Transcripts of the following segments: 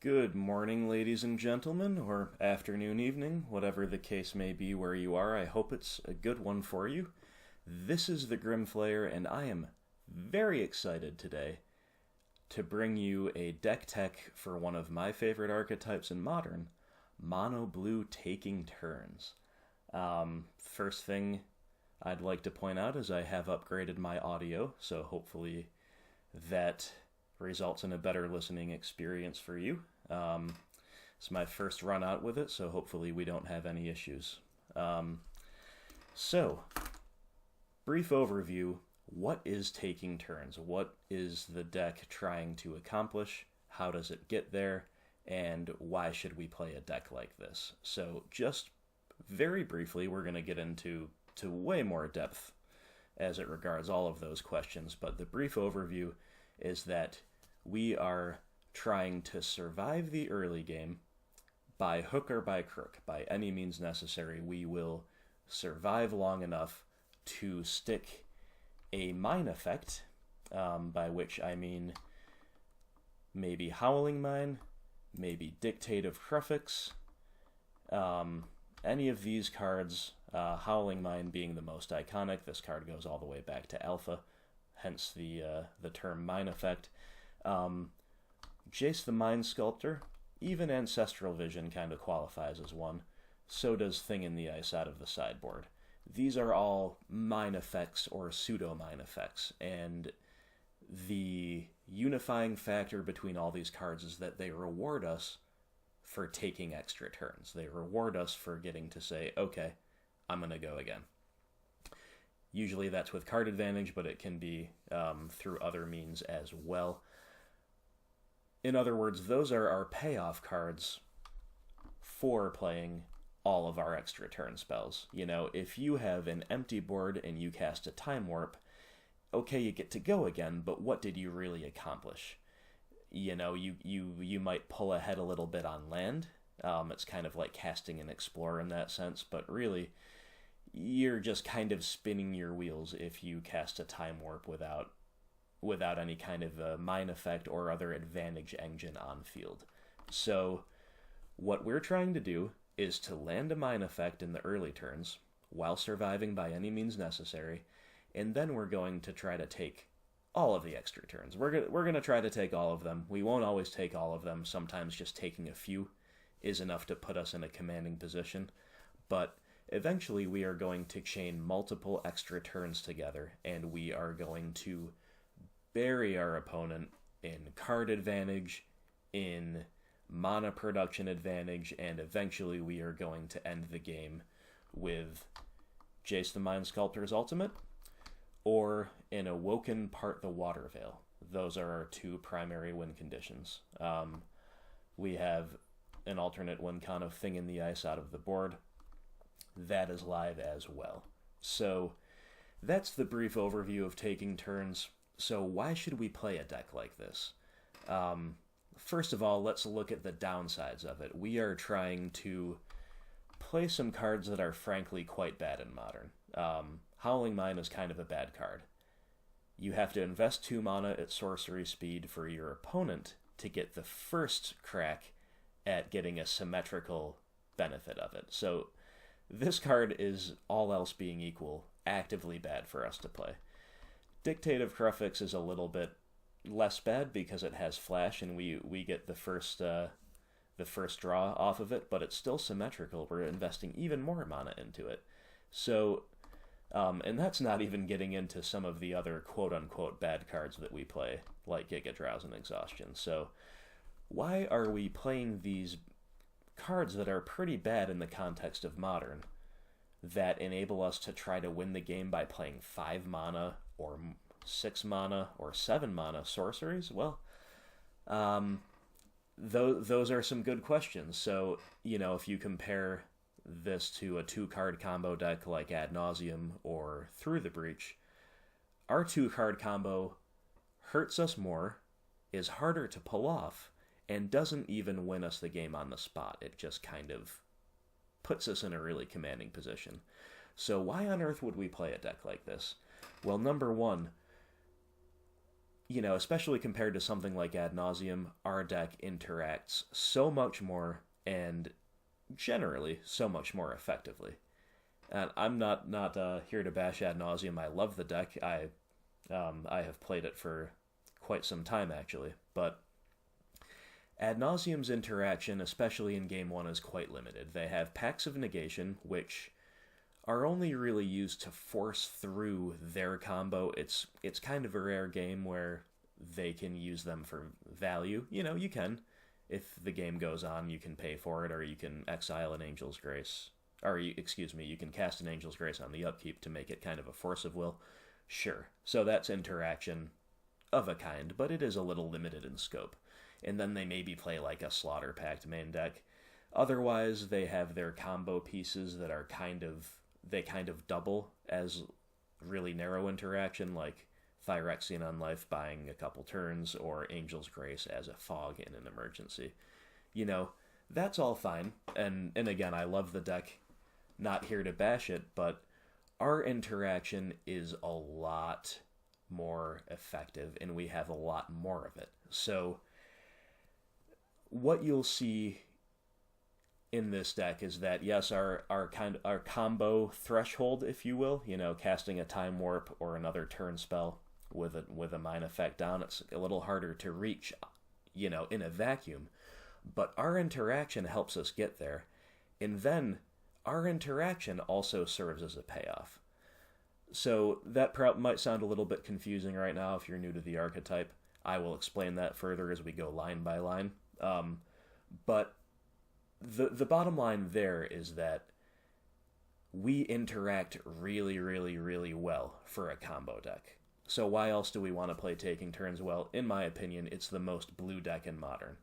Good morning, ladies and gentlemen, or afternoon, evening, whatever the case may be where you are. I hope it's a good one for you. This is the Grimflayer, and I am very excited today to bring you a deck tech for one of my favorite archetypes in Modern, Mono Blue Taking Turns. First thing I'd like to point out is I have upgraded my audio, so hopefully that results in a better listening experience for you. It's my first run out with it, so hopefully we don't have any issues. So, brief overview. What is Taking Turns? What is the deck trying to accomplish? How does it get there? And why should we play a deck like this? So, just very briefly, we're going to get into way more depth as it regards all of those questions, but the brief overview is that we are trying to survive the early game by hook or by crook. By any means necessary, we will survive long enough to stick a mine effect, by which I mean maybe Howling Mine, maybe Dictate of Crufix, any of these cards, Howling Mine being the most iconic. This card goes all the way back to Alpha, hence the term mine effect. Jace the Mind Sculptor, even Ancestral Vision kind of qualifies as one. So does Thing in the Ice out of the sideboard. These are all mine effects or pseudo-mine effects, and the unifying factor between all these cards is that they reward us for taking extra turns. They reward us for getting to say, okay, I'm going to go again. Usually that's with card advantage, but it can be through other means as well. In other words, those are our payoff cards for playing all of our extra turn spells. You know, if you have an empty board and you cast a Time Warp, okay, you get to go again, but what did you really accomplish? You know, you might pull ahead a little bit on land. It's kind of like casting an Explorer in that sense, but really, you're just kind of spinning your wheels if you cast a Time Warp without any kind of mine effect or other advantage engine on field. So what we're trying to do is to land a mine effect in the early turns while surviving by any means necessary, and then we're going to try to take all of the extra turns. We're going to try to take all of them. We won't always take all of them. Sometimes just taking a few is enough to put us in a commanding position, but eventually we are going to chain multiple extra turns together, and we are going to bury our opponent in card advantage, in mana production advantage, and eventually we are going to end the game with Jace the Mind Sculptor's ultimate, or in Awoken Part the Water Veil. Those are our two primary win conditions. We have an alternate win con of Thing in the Ice out of the board. That is live as well. So that's the brief overview of Taking Turns. So why should we play a deck like this? First of all, let's look at the downsides of it. We are trying to play some cards that are frankly quite bad in Modern. Howling Mine is kind of a bad card. You have to invest 2 mana at sorcery speed for your opponent to get the first crack at getting a symmetrical benefit of it. So this card is, all else being equal, actively bad for us to play. Dictate of Crufix is a little bit less bad because it has flash and we get the first draw off of it, but it's still symmetrical. We're investing even more mana into it. So, and that's not even getting into some of the other quote-unquote bad cards that we play, like Giga Drowse and Exhaustion. So why are we playing these cards that are pretty bad in the context of Modern that enable us to try to win the game by playing 5 mana or 6 mana or 7 mana sorceries? Well, those are some good questions. So, you know, if you compare this to a 2-card combo deck like Ad Nauseam or Through the Breach, our 2-card combo hurts us more, is harder to pull off, and doesn't even win us the game on the spot. It just kind of puts us in a really commanding position. So why on earth would we play a deck like this? Well, number one, especially compared to something like Ad Nauseam, our deck interacts so much more and generally so much more effectively. And I'm not here to bash Ad Nauseam. I love the deck. I have played it for quite some time actually, but Ad Nauseam's interaction, especially in Game 1, is quite limited. They have Pacts of Negation, which are only really used to force through their combo. It's kind of a rare game where they can use them for value. You can. If the game goes on, you can pay for it, or you can exile an Angel's Grace. Or, excuse me, you can cast an Angel's Grace on the upkeep to make it kind of a force of will. Sure. So that's interaction of a kind, but it is a little limited in scope. And then they maybe play like a Slaughter Pact main deck. Otherwise, they have their combo pieces that are kind of double as really narrow interaction, like Phyrexian on life buying a couple turns, or Angel's Grace as a fog in an emergency. That's all fine. And again, I love the deck. Not here to bash it, but our interaction is a lot more effective, and we have a lot more of it. So what you'll see in this deck is that, yes, our combo threshold, if you will, casting a Time Warp or another turn spell with a Mind Effect down, it's a little harder to reach, in a vacuum. But our interaction helps us get there. And then our interaction also serves as a payoff. So that might sound a little bit confusing right now if you're new to the archetype. I will explain that further as we go line by line. But the bottom line there is that we interact really, really, really well for a combo deck. So why else do we want to play Taking Turns? Well, in my opinion, it's the most blue deck in Modern.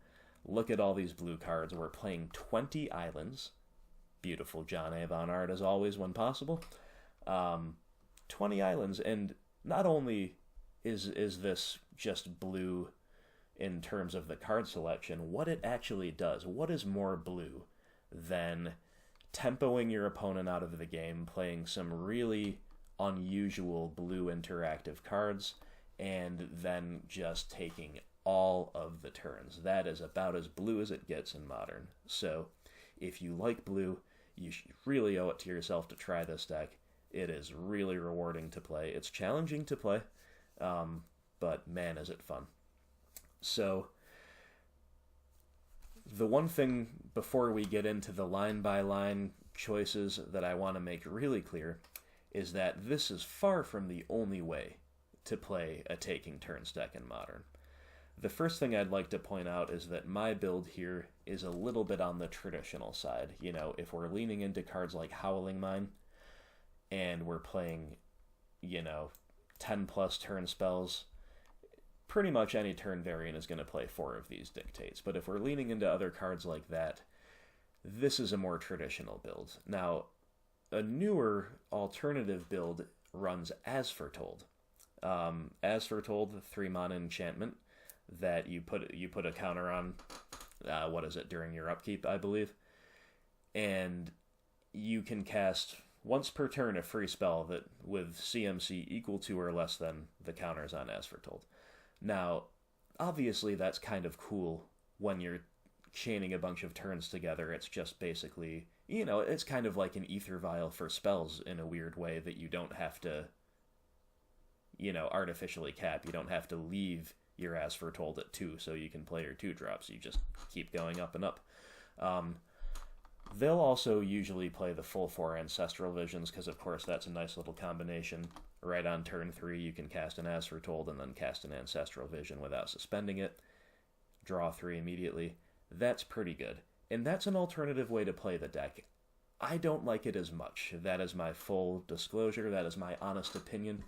Look at all these blue cards. We're playing 20 islands. Beautiful John Avon art as always when possible. 20 islands, and not only is this just blue in terms of the card selection, what it actually does, what is more blue than tempoing your opponent out of the game, playing some really unusual blue interactive cards, and then just taking all of the turns. That is about as blue as it gets in Modern. So if you like blue, you really owe it to yourself to try this deck. It is really rewarding to play. It's challenging to play, but man, is it fun. So the one thing before we get into the line-by-line choices that I want to make really clear is that this is far from the only way to play a Taking Turns deck in Modern. The first thing I'd like to point out is that my build here is a little bit on the traditional side. If we're leaning into cards like Howling Mine, and we're playing, 10 plus turn spells, pretty much any turn variant is going to play 4 of these dictates. But if we're leaning into other cards like that, this is a more traditional build. Now, a newer alternative build runs As Foretold. As Foretold, the 3-mana enchantment that you put a counter on, during your upkeep, I believe. And you can cast once per turn a free spell that with CMC equal to or less than the counters on As Foretold. Now, obviously that's kind of cool when you're chaining a bunch of turns together. It's just basically, it's kind of like an ether vial for spells in a weird way that you don't have to, artificially cap. You don't have to leave your As Foretold at 2 so you can play your 2-drops. You just keep going up and up. They'll also usually play the full 4 Ancestral Visions, because of course that's a nice little combination. Right on turn 3 you can cast an As Foretold and then cast an Ancestral Vision without suspending it. Draw 3 immediately. That's pretty good. And that's an alternative way to play the deck. I don't like it as much. That is my full disclosure. That is my honest opinion.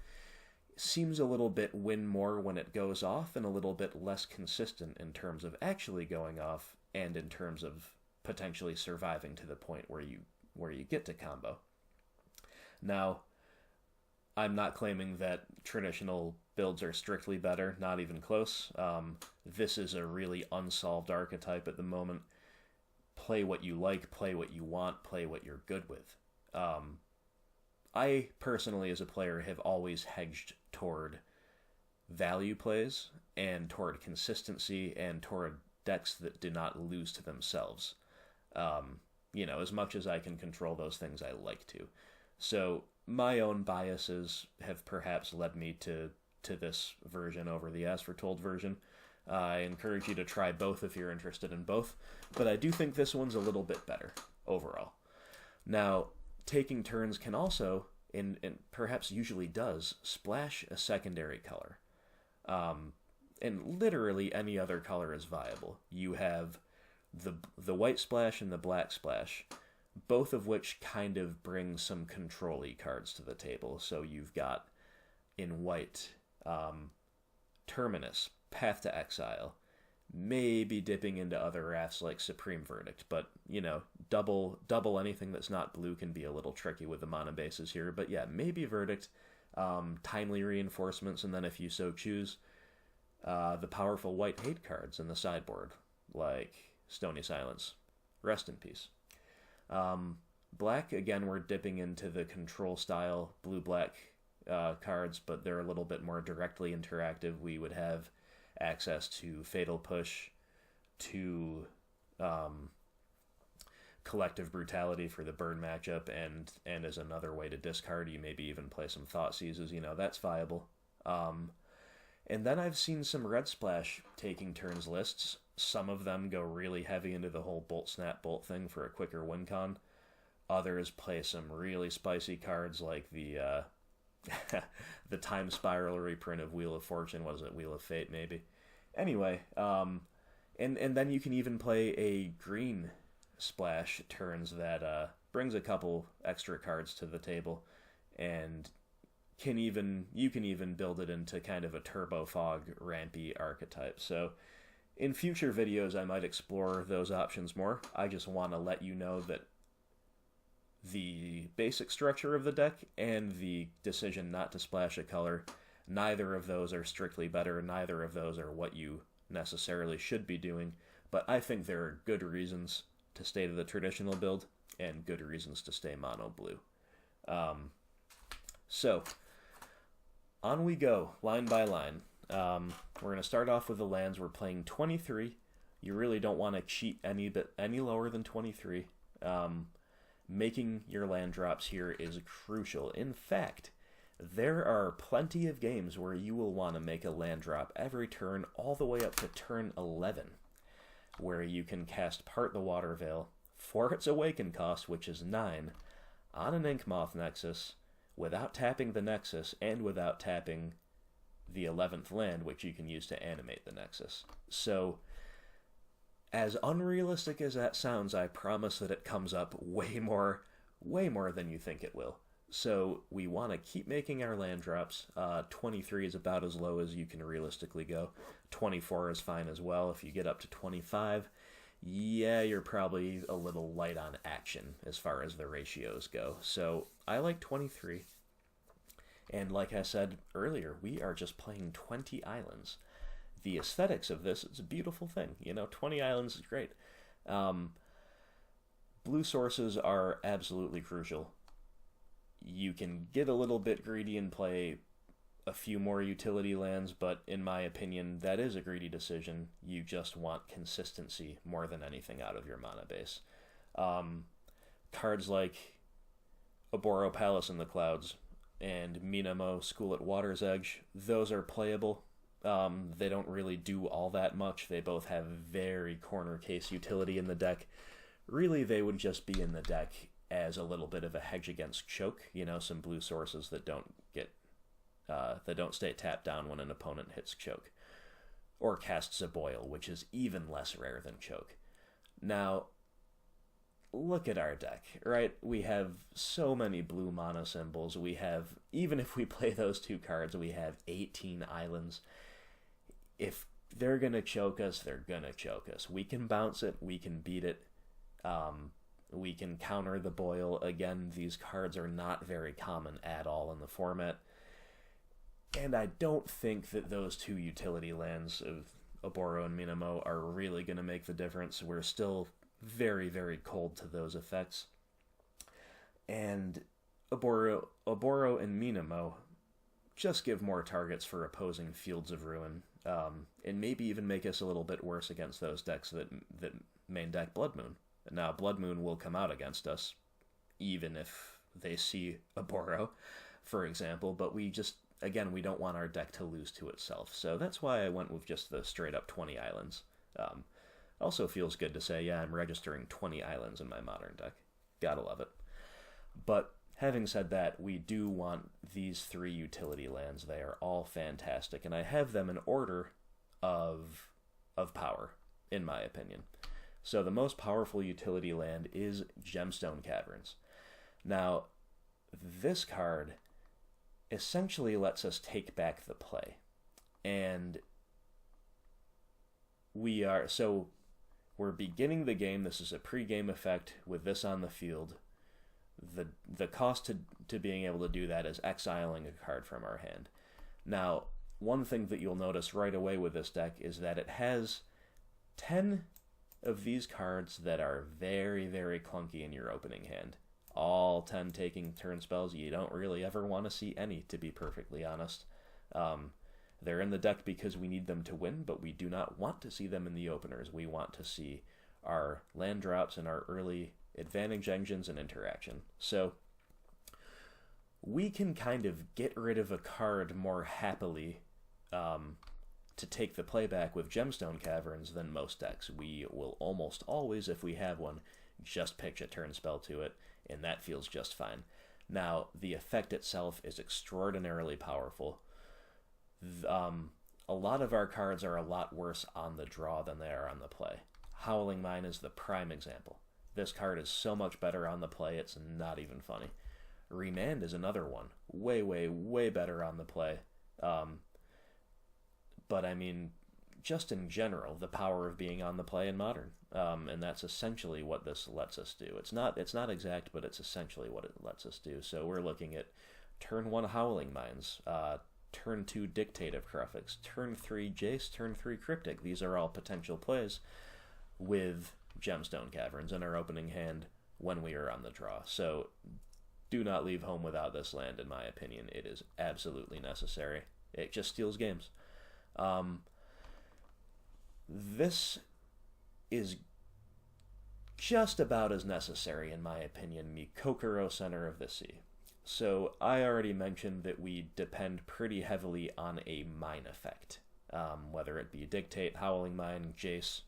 Seems a little bit win more when it goes off, and a little bit less consistent in terms of actually going off, and in terms of potentially surviving to the point where you get to combo. Now, I'm not claiming that traditional builds are strictly better, not even close. This is a really unsolved archetype at the moment. Play what you like, play what you want, play what you're good with. I personally, as a player, have always hedged toward value plays and toward consistency and toward decks that do not lose to themselves. As much as I can control those things, I like to. So my own biases have perhaps led me to this version over the As Foretold version. I encourage you to try both if you're interested in both, but I do think this one's a little bit better overall. Now, taking turns can also, and perhaps usually does, splash a secondary color. And literally any other color is viable. You have the white splash and the black splash, both of which kind of bring some control-y cards to the table. So you've got, in white, Terminus, Path to Exile, maybe dipping into other wraths like Supreme Verdict, but, double anything that's not blue can be a little tricky with the mana bases here. But yeah, maybe Verdict, Timely Reinforcements, and then if you so choose, the powerful white hate cards in the sideboard, like Stony Silence. Rest in peace. Black, again, we're dipping into the control style blue-black cards, but they're a little bit more directly interactive. We would have access to Fatal Push, to Collective Brutality for the burn matchup, and as another way to discard, you maybe even play some Thought Seizes. That's viable. And then I've seen some red splash taking turns lists. Some of them go really heavy into the whole Bolt Snap Bolt thing for a quicker win con. Others play some really spicy cards like the Time Spiral reprint of Wheel of Fortune. Was it Wheel of Fate, maybe? Anyway, and then you can even play a green splash turns that brings a couple extra cards to the table, and you can even build it into kind of a Turbo Fog rampy archetype. So in future videos, I might explore those options more. I just want to let you know that the basic structure of the deck and the decision not to splash a color, neither of those are strictly better. Neither of those are what you necessarily should be doing. But I think there are good reasons to stay to the traditional build and good reasons to stay mono blue. So on we go, line by line. We're going to start off with the lands. We're playing 23. You really don't want to cheat any lower than 23. Making your land drops here is crucial. In fact, there are plenty of games where you will want to make a land drop every turn all the way up to turn 11, where you can cast Part the Water Veil for its Awaken cost, which is 9, on an Inkmoth Nexus, without tapping the Nexus and without tapping the 11th land, which you can use to animate the Nexus. So, as unrealistic as that sounds, I promise that it comes up way more than you think it will. So we want to keep making our land drops. 23 is about as low as you can realistically go. 24 is fine as well. If you get up to 25, yeah, you're probably a little light on action as far as the ratios go. So I like 23. And like I said earlier, we are just playing 20 islands. The aesthetics of this, it's a beautiful thing. 20 islands is great. Blue sources are absolutely crucial. You can get a little bit greedy and play a few more utility lands, but in my opinion, that is a greedy decision. You just want consistency more than anything out of your mana base. Cards like Oboro Palace in the Clouds and Minamo School at Water's Edge, those are playable. They don't really do all that much. They both have very corner case utility in the deck. Really, they would just be in the deck as a little bit of a hedge against choke. Some blue sources that don't stay tapped down when an opponent hits choke, or casts a boil, which is even less rare than choke. Now, look at our deck, right? We have so many blue mana symbols. We have, even if we play those two cards, we have 18 islands. If they're going to choke us, they're going to choke us. We can bounce it. We can beat it. We can counter the boil. Again, these cards are not very common at all in the format. And I don't think that those two utility lands of Oboro and Minamo are really going to make the difference. We're still very, very cold to those effects. And Oboro and Minamo, just give more targets for opposing Fields of Ruin, and maybe even make us a little bit worse against those decks that main deck Blood Moon. Now, Blood Moon will come out against us, even if they see a Boro, for example, but we don't want our deck to lose to itself. So that's why I went with just the straight up 20 islands. Also feels good to say, yeah, I'm registering 20 islands in my Modern deck. Gotta love it. But having said that, we do want these 3 utility lands. They are all fantastic, and I have them in order of power, in my opinion. So the most powerful utility land is Gemstone Caverns. Now, this card essentially lets us take back the play. And we're beginning the game. This is a pre-game effect with this on the field. The cost to being able to do that is exiling a card from our hand. Now, one thing that you'll notice right away with this deck is that it has 10 of these cards that are very, very clunky in your opening hand. All 10 taking turn spells. You don't really ever want to see any, to be perfectly honest. They're in the deck because we need them to win, but we do not want to see them in the openers. We want to see our land drops and our early advantage engines and interaction. So we can kind of get rid of a card more happily to take the playback with Gemstone Caverns than most decks. We will almost always, if we have one, just pitch a turn spell to it, and that feels just fine. Now, the effect itself is extraordinarily powerful. A lot of our cards are a lot worse on the draw than they are on the play. Howling Mine is the prime example. This card is so much better on the play, it's not even funny. Remand is another one. Way, way, way better on the play. But I mean, just in general, the power of being on the play in Modern. And that's essentially what this lets us do. It's not exact, but it's essentially what it lets us do. So we're looking at turn 1 Howling Mines, turn 2 Dictative Graphics, turn 3 Jace, turn 3 Cryptic. These are all potential plays with Gemstone Caverns in our opening hand when we are on the draw. So do not leave home without this land, in my opinion. It is absolutely necessary. It just steals games. This is just about as necessary, in my opinion, Mikokoro, Center of the Sea. So I already mentioned that we depend pretty heavily on a mine effect, whether it be Dictate, Howling Mine, Jace,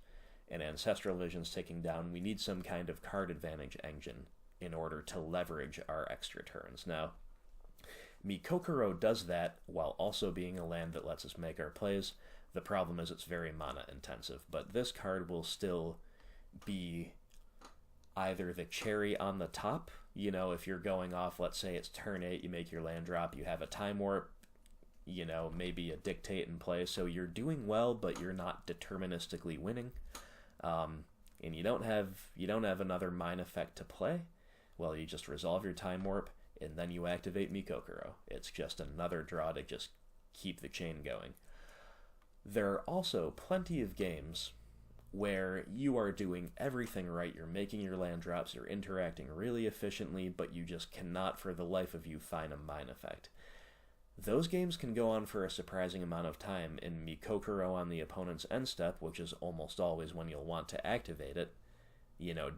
and Ancestral Visions taking down. We need some kind of card advantage engine in order to leverage our extra turns. Now, Mikokoro does that while also being a land that lets us make our plays. The problem is it's very mana intensive, but this card will still be either the cherry on the top. You know, if you're going off, let's say it's turn 8, you make your land drop, you have a Time Warp, you know, maybe a Dictate in play, so you're doing well, but you're not deterministically winning. And you don't have another mine effect to play. Well, you just resolve your Time Warp, and then you activate Mikokoro. It's just another draw to just keep the chain going. There are also plenty of games where you are doing everything right, you're making your land drops, you're interacting really efficiently, but you just cannot for the life of you find a mine effect. Those games can go on for a surprising amount of time, and Mikokoro on the opponent's end step, which is almost always when you'll want to activate it, you know,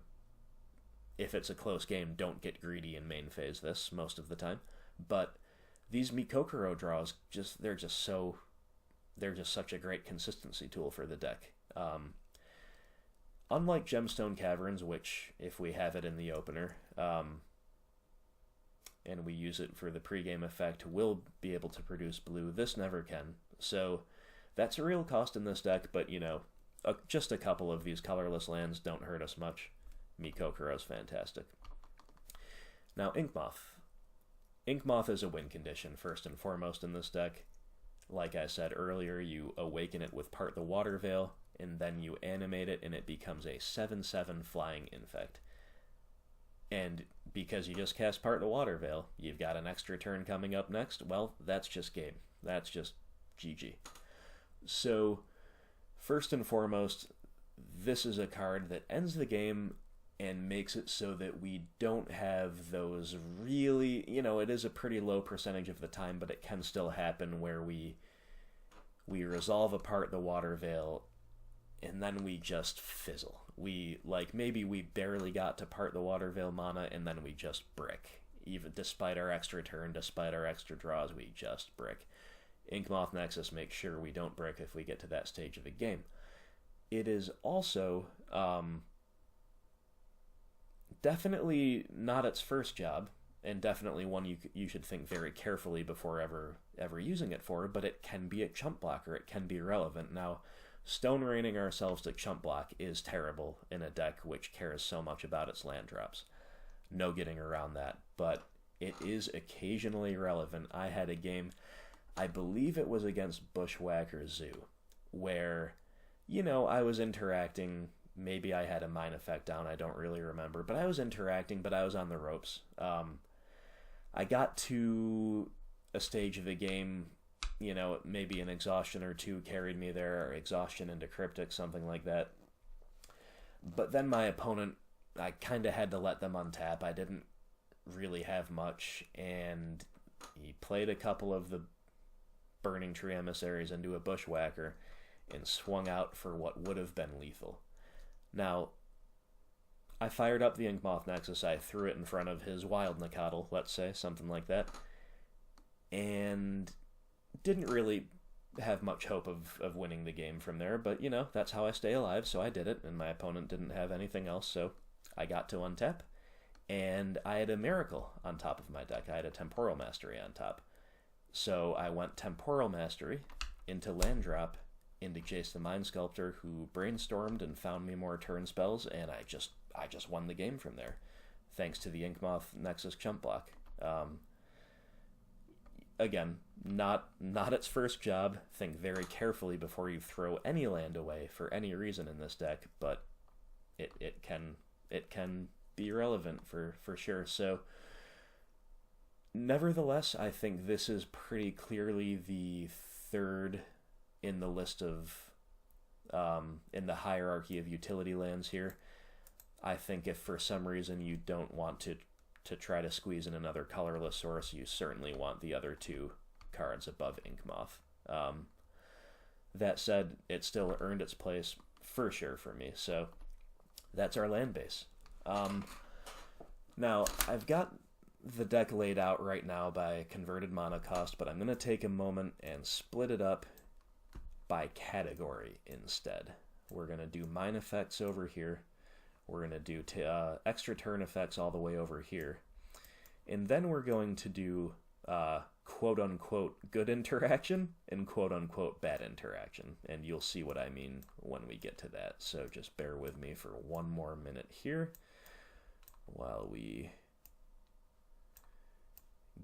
if it's a close game, don't get greedy and main phase this most of the time. But these Mikokoro draws, they're just such a great consistency tool for the deck. Unlike Gemstone Caverns, which, if we have it in the opener, and we use it for the pregame effect, will be able to produce blue. This never can. So that's a real cost in this deck, but, you know, just a couple of these colorless lands don't hurt us much. Mikokoro's fantastic. Now, Inkmoth. Inkmoth is a win condition, first and foremost, in this deck. Like I said earlier, you awaken it with Part the Water Veil, and then you animate it, and it becomes a 7/7 flying infect. And because you just cast Part the Water Veil, you've got an extra turn coming up next, well, that's just game. That's just GG. So, first and foremost, this is a card that ends the game and makes it so that we don't have those really, it is a pretty low percentage of the time, but it can still happen where we resolve apart the water veil and then we just fizzle. Maybe we barely got to part the water veil mana and then we just brick. Even despite our extra turn, despite our extra draws, we just brick. Inkmoth Nexus makes sure we don't brick if we get to that stage of the game. It is also definitely not its first job, and definitely one you should think very carefully before ever using it for, but it can be a chump blocker. It can be relevant. Now, Stone Raining ourselves to chump block is terrible in a deck which cares so much about its land drops. No getting around that, but it is occasionally relevant. I had a game, I believe it was against Bushwhacker Zoo, where, I was interacting. Maybe I had a Mind Effect down, I don't really remember, but I was interacting, but I was on the ropes. I got to a stage of the game, maybe an exhaustion or two carried me there, or exhaustion into Cryptic, something like that. But then my opponent, I kind of had to let them untap. I didn't really have much, and he played a couple of the Burning Tree Emissaries into a Bushwhacker and swung out for what would have been lethal. Now, I fired up the Inkmoth Nexus, I threw it in front of his Wild Nacatl, let's say, something like that, and didn't really have much hope of winning the game from there, but, that's how I stay alive, so I did it, and my opponent didn't have anything else, so I got to untap, and I had a Miracle on top of my deck. I had a Temporal Mastery on top. So I went Temporal Mastery into land drop, into Jace the Mind Sculptor, who brainstormed and found me more turn spells, and I just won the game from there, thanks to the Inkmoth Nexus chump block. Again, not its first job. Think very carefully before you throw any land away for any reason in this deck, but it can be relevant for sure. So, nevertheless, I think this is pretty clearly the third in the list of, in the hierarchy of utility lands here. I think if for some reason you don't want to try to squeeze in another colorless source, you certainly want the other two cards above Inkmoth. That said, it still earned its place for sure for me, so that's our land base. Now, I've got the deck laid out right now by converted mana cost, but I'm going to take a moment and split it up by category instead. We're going to do Mind Effects over here. We're going to do extra turn effects all the way over here. And then we're going to do quote-unquote good interaction and quote-unquote bad interaction. And you'll see what I mean when we get to that. So just bear with me for one more minute here while we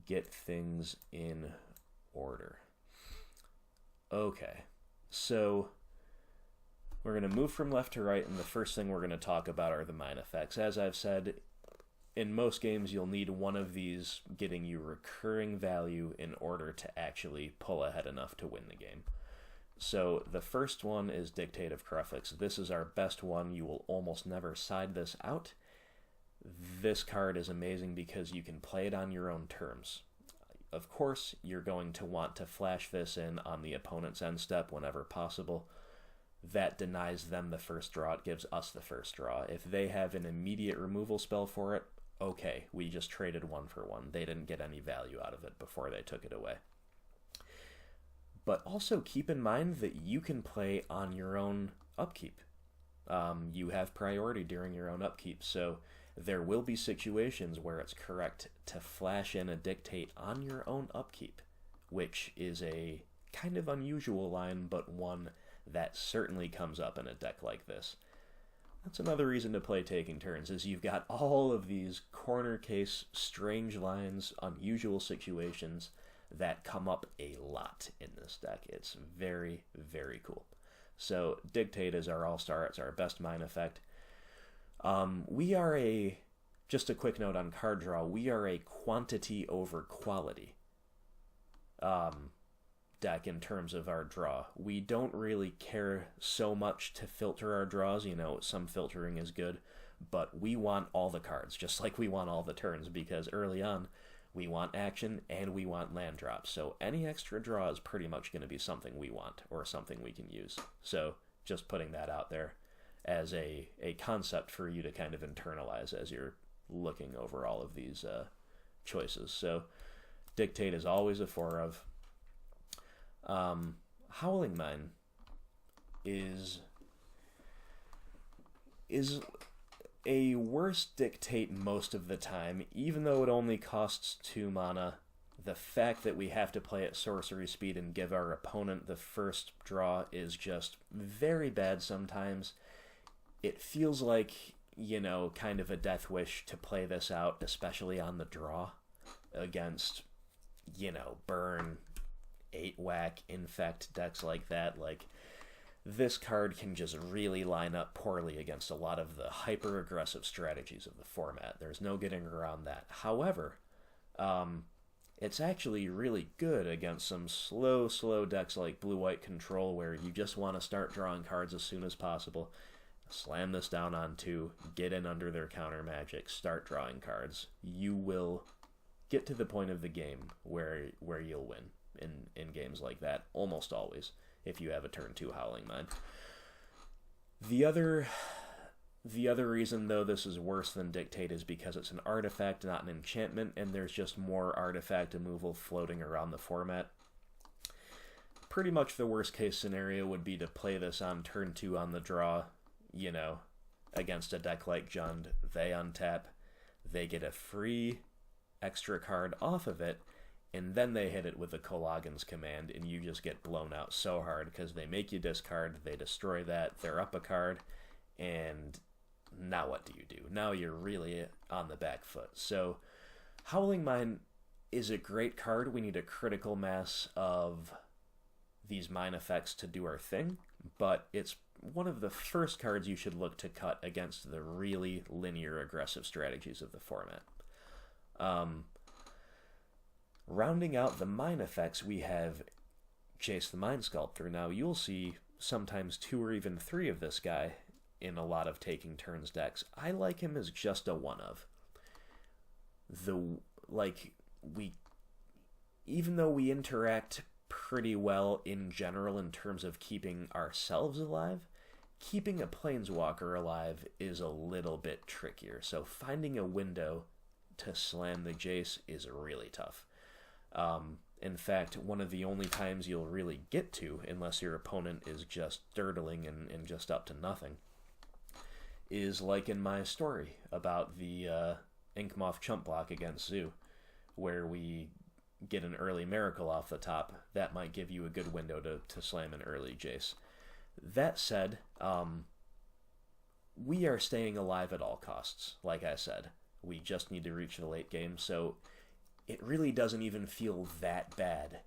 get things in order. Okay, so we're going to move from left to right, and the first thing we're going to talk about are the Mind Effects. As I've said, in most games you'll need one of these getting you recurring value in order to actually pull ahead enough to win the game. So the first one is Dictate of Kruphix. This is our best one. You will almost never side this out. This card is amazing because you can play it on your own terms. Of course, you're going to want to flash this in on the opponent's end step whenever possible. That denies them the first draw. It gives us the first draw. If they have an immediate removal spell for it, okay, we just traded one for one. They didn't get any value out of it before they took it away. But also keep in mind that you can play on your own upkeep. You have priority during your own upkeep, so there will be situations where it's correct to flash in a Dictate on your own upkeep, which is a kind of unusual line, but one that certainly comes up in a deck like this. That's another reason to play Taking Turns, is you've got all of these corner case, strange lines, unusual situations that come up a lot in this deck. It's very, very cool. So Dictate is our all-star. It's our best Mind Effect. Just a quick note on card draw, we are a quantity over quality deck in terms of our draw. We don't really care so much to filter our draws. Some filtering is good, but we want all the cards, just like we want all the turns, because early on, we want action and we want land drops. So any extra draw is pretty much going to be something we want or something we can use. So just putting that out there as a concept for you to kind of internalize as you're looking over all of these choices. So Dictate is always a 4 of. Howling Mine is a worse Dictate most of the time, even though it only costs 2 mana. The fact that we have to play at sorcery speed and give our opponent the first draw is just very bad sometimes. It feels like, kind of a death wish to play this out, especially on the draw, against, burn, 8-whack, infect decks like that. Like, this card can just really line up poorly against a lot of the hyper-aggressive strategies of the format. There's no getting around that. However, it's actually really good against some slow decks like Blue-White Control, where you just want to start drawing cards as soon as possible. Slam this down on 2, get in under their counter magic, start drawing cards. You will get to the point of the game where you'll win in games like that, almost always, if you have a turn 2 Howling Mine. The other reason, though, this is worse than Dictate is because it's an artifact, not an enchantment, and there's just more artifact removal floating around the format. Pretty much the worst case scenario would be to play this on turn 2 on the draw, against a deck like Jund. They untap, they get a free extra card off of it, and then they hit it with the Kolaghan's Command, and you just get blown out so hard because they make you discard, they destroy that, they're up a card, and now what do you do? Now you're really on the back foot. So Howling Mine is a great card. We need a critical mass of these mine effects to do our thing, but it's one of the first cards you should look to cut against the really linear aggressive strategies of the format. Rounding out the mine effects, we have Jace the Mind Sculptor. Now, you'll see sometimes 2 or even 3 of this guy in a lot of taking turns decks. I like him as just a 1 of. Even though we interact pretty well in general in terms of keeping ourselves alive, keeping a Planeswalker alive is a little bit trickier. So finding a window to slam the Jace is really tough. In fact, one of the only times you'll really get to, unless your opponent is just dirtling and just up to nothing, is like in my story about the Inkmoth Chump block against Zoo, where we get an early Miracle off the top. That might give you a good window to slam an early Jace. That said, we are staying alive at all costs, like I said. We just need to reach the late game, so it really doesn't even feel that bad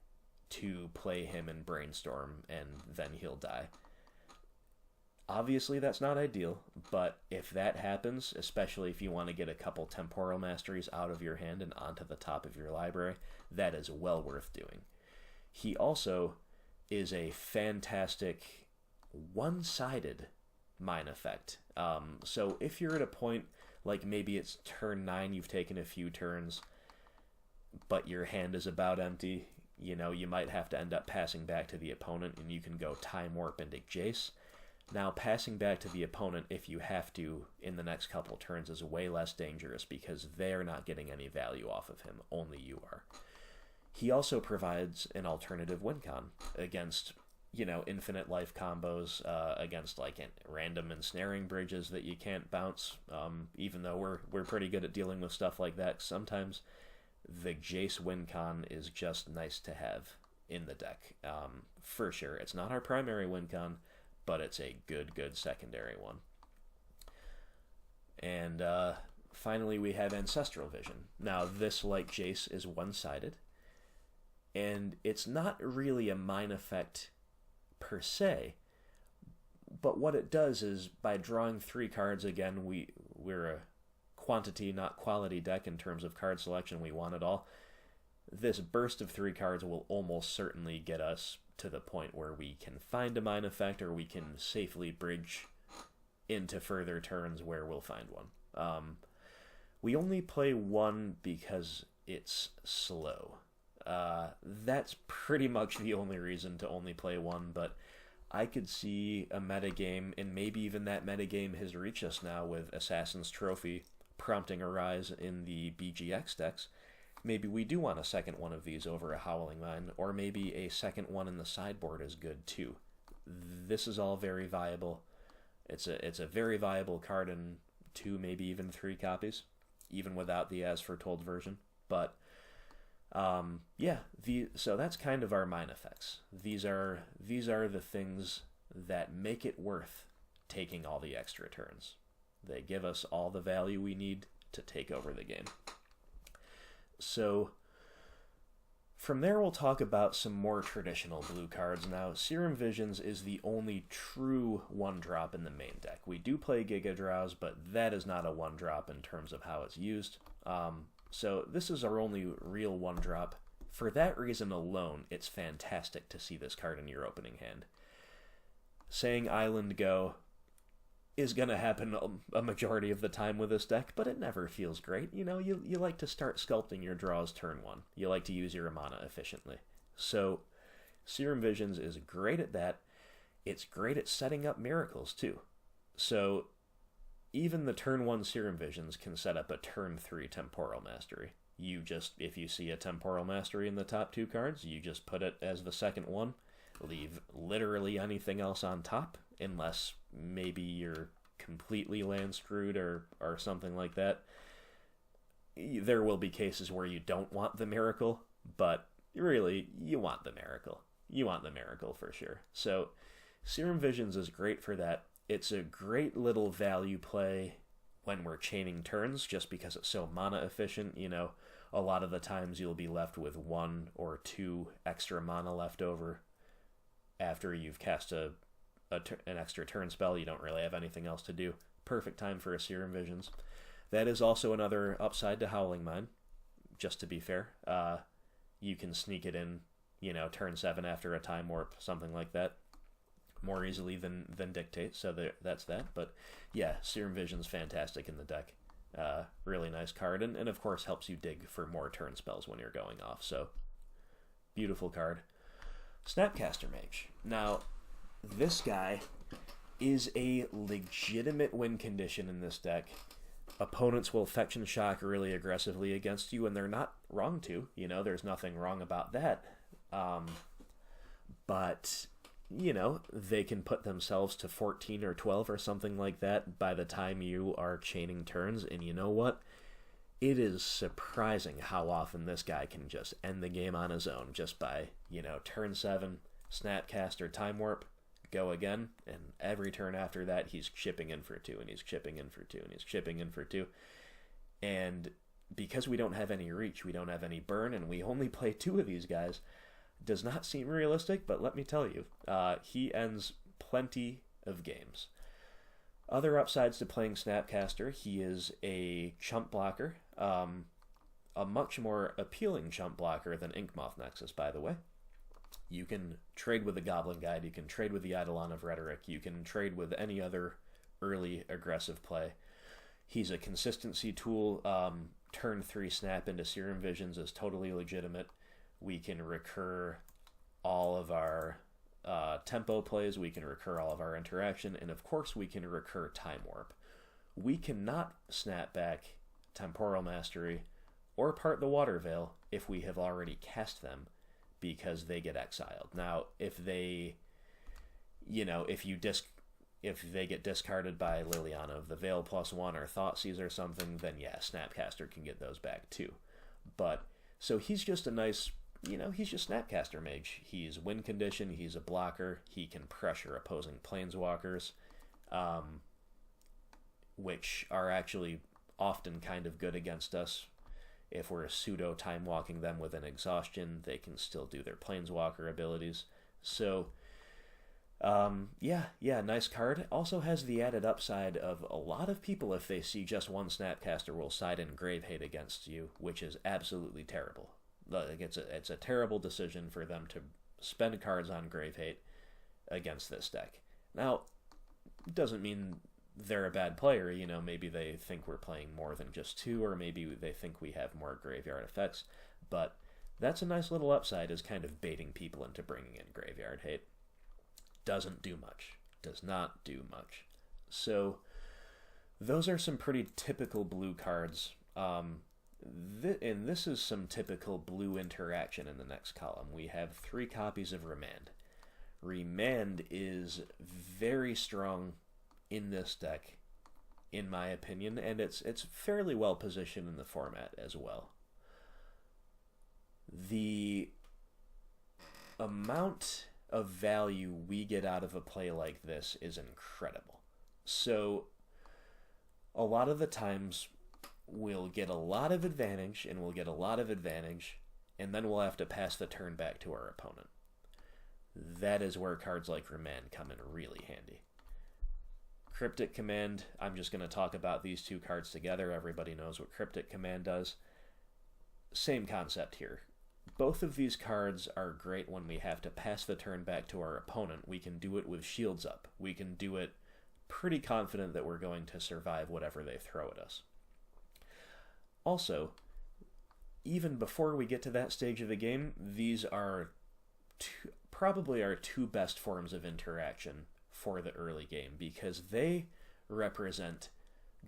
to play him in Brainstorm and then he'll die. Obviously, that's not ideal, but if that happens, especially if you want to get a couple Temporal Masteries out of your hand and onto the top of your library, that is well worth doing. He also is a fantastic one-sided mine effect. So if you're at a point, like maybe it's turn 9, you've taken a few turns, but your hand is about empty, you might have to end up passing back to the opponent, and you can go Time Warp into Jace. Now, passing back to the opponent, if you have to, in the next couple turns, is way less dangerous because they're not getting any value off of him, only you are. He also provides an alternative win con against, infinite life combos, against, random ensnaring bridges that you can't bounce, even though we're pretty good at dealing with stuff like that. Sometimes the Jace win con is just nice to have in the deck, for sure. It's not our primary win con, but it's a good secondary one. And finally, we have Ancestral Vision. Now, this, like Jace, is one-sided, and it's not really a mine effect per se, but what it does is, by drawing 3 cards, again, we're a quantity, not quality deck in terms of card selection. We want it all. this burst of 3 cards will almost certainly get us to the point where we can find a Mind Effect, or we can safely bridge into further turns where we'll find one. We only play 1 because it's slow. That's pretty much the only reason to only play 1, but I could see a metagame, and maybe even that metagame has reached us now with Assassin's Trophy prompting a rise in the BGX decks. Maybe we do want a second one of these over a Howling Mine, or maybe a second one in the sideboard is good too. This is all very viable. It's a very viable card in 2, maybe even 3 copies, even without the As Foretold version. But so that's kind of our Mind Effects. These are the things that make it worth taking all the extra turns. They give us all the value we need to take over the game. So from there, we'll talk about some more traditional blue cards. Now, Serum Visions is the only true 1-drop in the main deck. We do play Giga Draws, but that is not a 1-drop in terms of how it's used. So this is our only real 1-drop. For that reason alone, it's fantastic to see this card in your opening hand. Saying Island Go is going to happen a majority of the time with this deck, but it never feels great. You know, you like to start sculpting your draws turn 1. You like to use your mana efficiently. So Serum Visions is great at that. It's great at setting up miracles too. So even the turn 1 Serum Visions can set up a turn 3 Temporal Mastery. If you see a Temporal Mastery in the top 2 cards, you just put it as the second one, leave literally anything else on top, unless maybe you're completely land screwed or something like that. There will be cases where you don't want the miracle, but really, you want the miracle. You want the miracle for sure. So Serum Visions is great for that. It's a great little value play when we're chaining turns, just because it's so mana efficient. You know, a lot of the times you'll be left with 1 or 2 extra mana left over after you've cast an extra turn spell. You don't really have anything else to do. Perfect time for a Serum Visions. That is also another upside to Howling Mine, just to be fair. You can sneak it in, turn 7 after a Time Warp, something like that, more easily than Dictate, so that's that. But yeah, Serum Vision's fantastic in the deck. Really nice card, and of course helps you dig for more turn spells when you're going off, so beautiful card. Snapcaster Mage. Now, this guy is a legitimate win condition in this deck. Opponents will Affection Shock really aggressively against you, and they're not wrong to. There's nothing wrong about that. But they can put themselves to 14 or 12 or something like that by the time you are chaining turns, and you know what? It is surprising how often this guy can just end the game on his own just by, turn 7, Snapcaster, Time Warp, go again, and every turn after that he's chipping in for 2, and he's chipping in for 2, and he's chipping in for 2. And because we don't have any reach, we don't have any burn, and we only play 2 of these guys, does not seem realistic, but let me tell you, he ends plenty of games. Other upsides to playing Snapcaster: he is a chump blocker, a much more appealing chump blocker than Inkmoth Nexus, by the way. You can trade with the Goblin Guide, you can trade with the Eidolon of Rhetoric, you can trade with any other early aggressive play. He's a consistency tool. Turn 3 snap into Serum Visions is totally legitimate. We can recur all of our tempo plays, we can recur all of our interaction, and of course we can recur Time Warp. We cannot snap back Temporal Mastery or Part the Water Veil if we have already cast them, because they get exiled. Now, if they get discarded by Liliana of the Veil +1 or Thoughtseize or something, then yeah, Snapcaster can get those back too. But, so he's just a nice, he's just Snapcaster Mage. He's win condition, he's a blocker, he can pressure opposing Planeswalkers, which are actually often kind of good against us. If we're pseudo time walking them with an exhaustion, they can still do their Planeswalker abilities. So, nice card. Also has the added upside of a lot of people, if they see just one Snapcaster, will side in Grave Hate against you, which is absolutely terrible. Like it's a terrible decision for them to spend cards on Grave Hate against this deck. Now, it doesn't mean they're a bad player. You know, maybe they think we're playing more than just two, or maybe they think we have more graveyard effects. But that's a nice little upside, is kind of baiting people into bringing in Graveyard Hate. Doesn't do much. Does not do much. So those are some pretty typical blue cards. And this is some typical blue interaction in the next column. We have 3 copies of Remand. Remand is very strong in this deck, in my opinion, and it's fairly well positioned in the format as well. The amount of value we get out of a play like this is incredible. So a lot of the times we'll get a lot of advantage, and then we'll have to pass the turn back to our opponent. That is where cards like Remand come in really handy. Cryptic Command, I'm just going to talk about these 2 cards together. Everybody knows what Cryptic Command does. Same concept here. Both of these cards are great when we have to pass the turn back to our opponent. We can do it with shields up. We can do it pretty confident that we're going to survive whatever they throw at us. Also, even before we get to that stage of the game, these are probably our 2 best forms of interaction for the early game, because they represent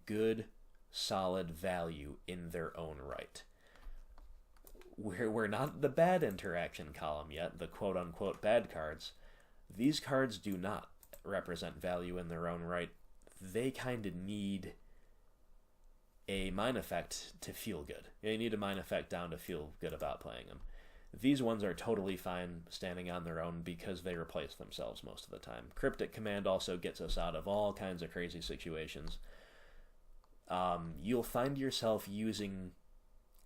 good, solid value in their own right. We're not the bad interaction column yet, the quote-unquote bad cards. These cards do not represent value in their own right. They kind of need a Mind Effect to feel good. They need a Mind Effect down to feel good about playing them. These ones are totally fine standing on their own because they replace themselves most of the time. Cryptic Command also gets us out of all kinds of crazy situations. You'll find yourself using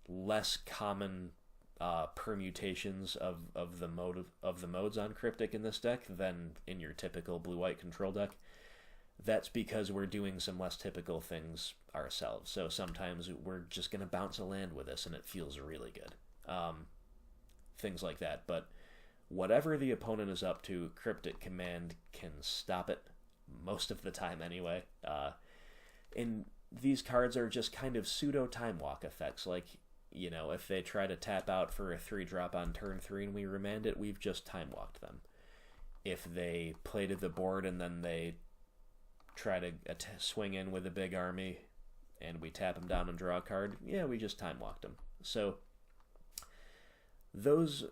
less common permutations of the modes on Cryptic in this deck than in your typical blue-white control deck. That's because we're doing some less typical things ourselves. So sometimes we're just going to bounce a land with this and it feels really good. Things like that. But whatever the opponent is up to, Cryptic Command can stop it most of the time anyway. And these cards are just kind of pseudo time walk effects. Like, you know, if they try to tap out for a 3-drop on turn 3 and we remand it, we've just time walked them. If they play to the board and then they try to swing in with a big army and we tap them down and draw a card, yeah, we just time walked them. So those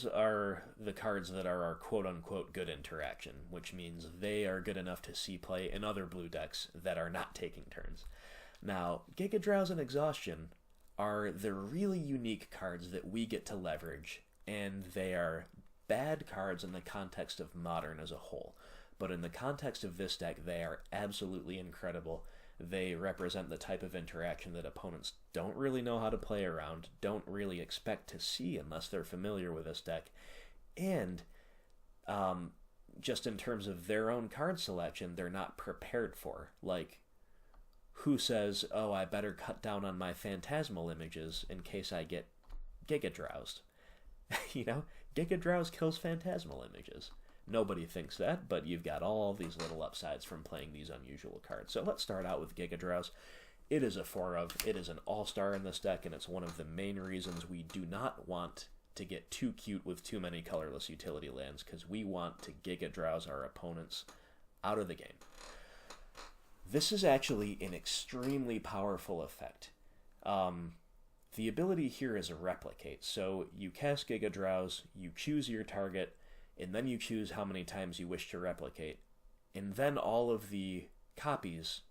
are the cards that are our quote-unquote good interaction, which means they are good enough to see play in other blue decks that are not taking turns. Now, Giga Drowse and Exhaustion are the really unique cards that we get to leverage, and they are bad cards in the context of Modern as a whole. But in the context of this deck, they are absolutely incredible. They represent the type of interaction that opponents don't really know how to play around, don't really expect to see unless they're familiar with this deck, and just in terms of their own card selection, they're not prepared for. Like, who says, oh, I better cut down on my phantasmal images in case I get Giga Drowsed? You know, Giga Drowse kills phantasmal images. Nobody thinks that, but you've got all these little upsides from playing these unusual cards. So let's start out with Giga Drowse. It is a 4-of. It is an all-star in this deck, and it's one of the main reasons we do not want to get too cute with too many colorless utility lands, because we want to Giga Drowse our opponents out of the game. This is actually an extremely powerful effect. The ability here is a Replicate. So you cast Giga Drowse, you choose your target, and then you choose how many times you wish to replicate. And then all of the copies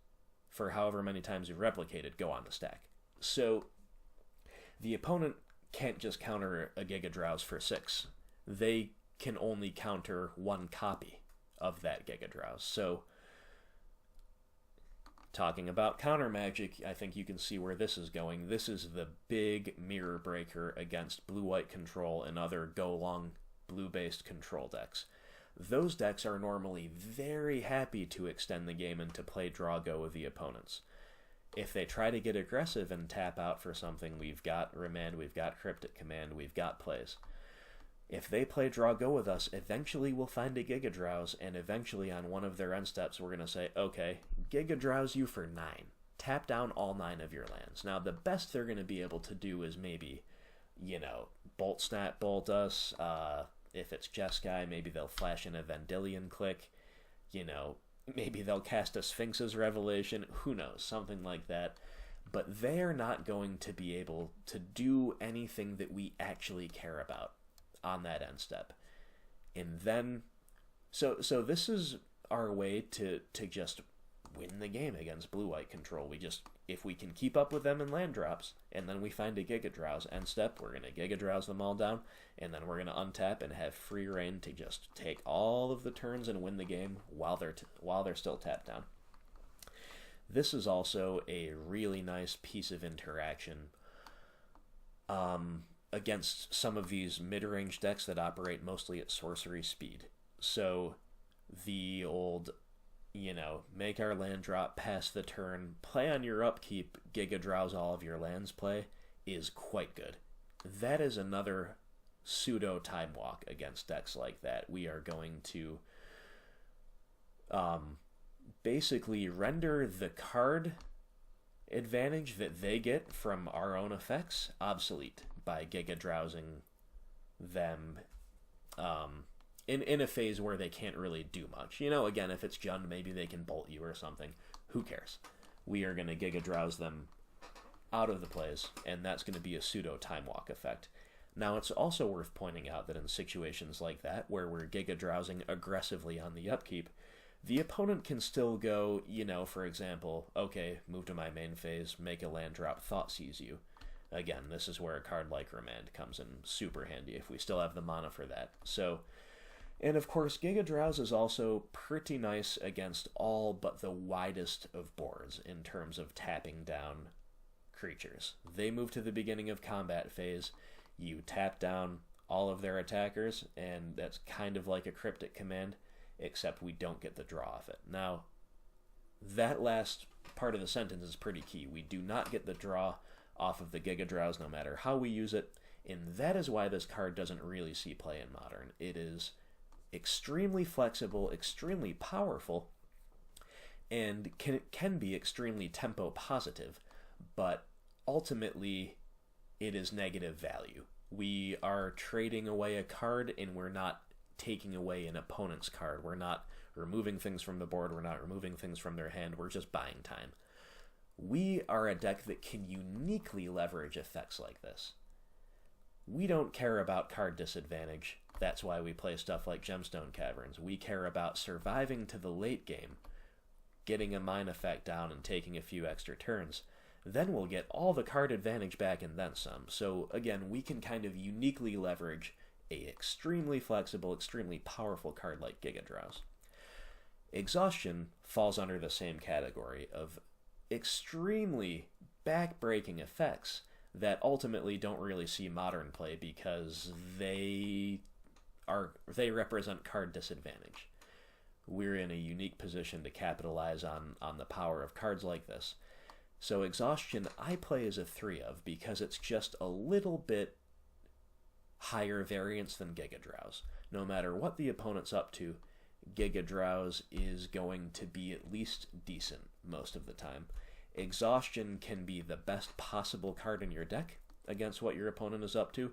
for however many times you replicated go on the stack. So the opponent can't just counter a Giga Drowse for 6. They can only counter 1 copy of that Giga Drowse. So talking about counter magic, I think you can see where this is going. This is the big mirror breaker against blue-white control and other go-long blue-based control decks. Those decks are normally very happy to extend the game and to play draw-go with the opponents. If they try to get aggressive and tap out for something, we've got Remand, we've got Cryptic Command, we've got plays. If they play Draw Go with us, eventually we'll find a Giga Drowse, and eventually on one of their end steps we're going to say, okay, Giga Drowse you for 9. Tap down all 9 of your lands. Now, the best they're going to be able to do is maybe, Bolt Snap Bolt us. If it's Jeskai, maybe they'll flash in a Vendilion Click. Maybe they'll cast a Sphinx's Revelation. Who knows? Something like that. But they're not going to be able to do anything that we actually care about on that end step. And then, so this is our way to just win the game against blue-white control. If we can keep up with them in land drops, and then we find a Giga Drowse end step, we're going to Giga Drowse them all down, and then we're going to untap and have free reign to just take all of the turns and win the game while they're still tapped down. This is also a really nice piece of interaction against some of these mid-range decks that operate mostly at sorcery speed. So the old, make our land drop, pass the turn, play on your upkeep, Giga Drowse all of your lands play is quite good. That is another pseudo time walk against decks like that. We are going to basically render the card advantage that they get from our own effects obsolete by Giga Drowsing them in a phase where they can't really do much. Again, if it's Jund, maybe they can bolt you or something. Who cares? We are going to Giga Drowse them out of the plays, and that's going to be a pseudo time walk effect. Now, it's also worth pointing out that in situations like that, where we're Giga Drowsing aggressively on the upkeep, the opponent can still go, for example, okay, move to my main phase, make a land drop, Thoughtseize you. Again, this is where a card like Remand comes in super handy if we still have the mana for that. So, and of course, Giga Drowse is also pretty nice against all but the widest of boards in terms of tapping down creatures. They move to the beginning of combat phase, you tap down all of their attackers, and that's kind of like a Cryptic Command, except we don't get the draw of it. Now, that last part of the sentence is pretty key. We do not get the draw off of the Giga Drowse no matter how we use it, and that is why this card doesn't really see play in Modern. It is extremely flexible, extremely powerful, and can be extremely tempo positive, but ultimately it is negative value. We are trading away a card, and we're not taking away an opponent's card. We're not removing things from the board, we're not removing things from their hand, we're just buying time. We are a deck that can uniquely leverage effects like this. We don't care about card disadvantage. That's why we play stuff like Gemstone Caverns. We care about surviving to the late game, getting a mine effect down and taking a few extra turns. Then we'll get all the card advantage back and then some. So again, we can kind of uniquely leverage a extremely flexible, extremely powerful card like Giga Drowse. Exhaustion falls under the same category of extremely back-breaking effects that ultimately don't really see Modern play because they represent card disadvantage. We're in a unique position to capitalize on the power of cards like this. So Exhaustion I play as a 3 of because it's just a little bit higher variance than Giga Drowse. No matter what the opponent's up to, Giga Drowse is going to be at least decent most of the time. Exhaustion can be the best possible card in your deck against what your opponent is up to,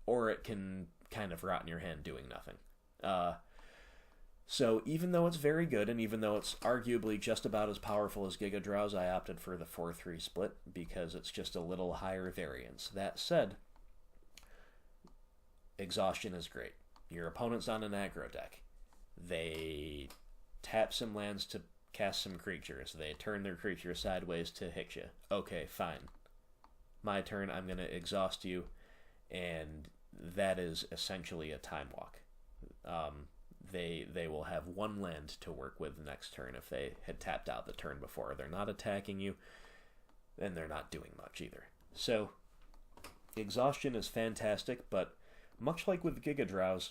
or it can kind of rot in your hand doing nothing. So even though it's very good, and even though it's arguably just about as powerful as Giga Drowse, I opted for the 4-3 split because it's just a little higher variance. That said, Exhaustion is great. Your opponent's on an aggro deck. They tap some lands to cast some creatures. They turn their creature sideways to hit you. Okay, fine. My turn, I'm going to exhaust you, and that is essentially a time walk. They will have one land to work with next turn if they had tapped out the turn before. They're not attacking you, and they're not doing much either. So, Exhaustion is fantastic, but much like with Giga Drowse,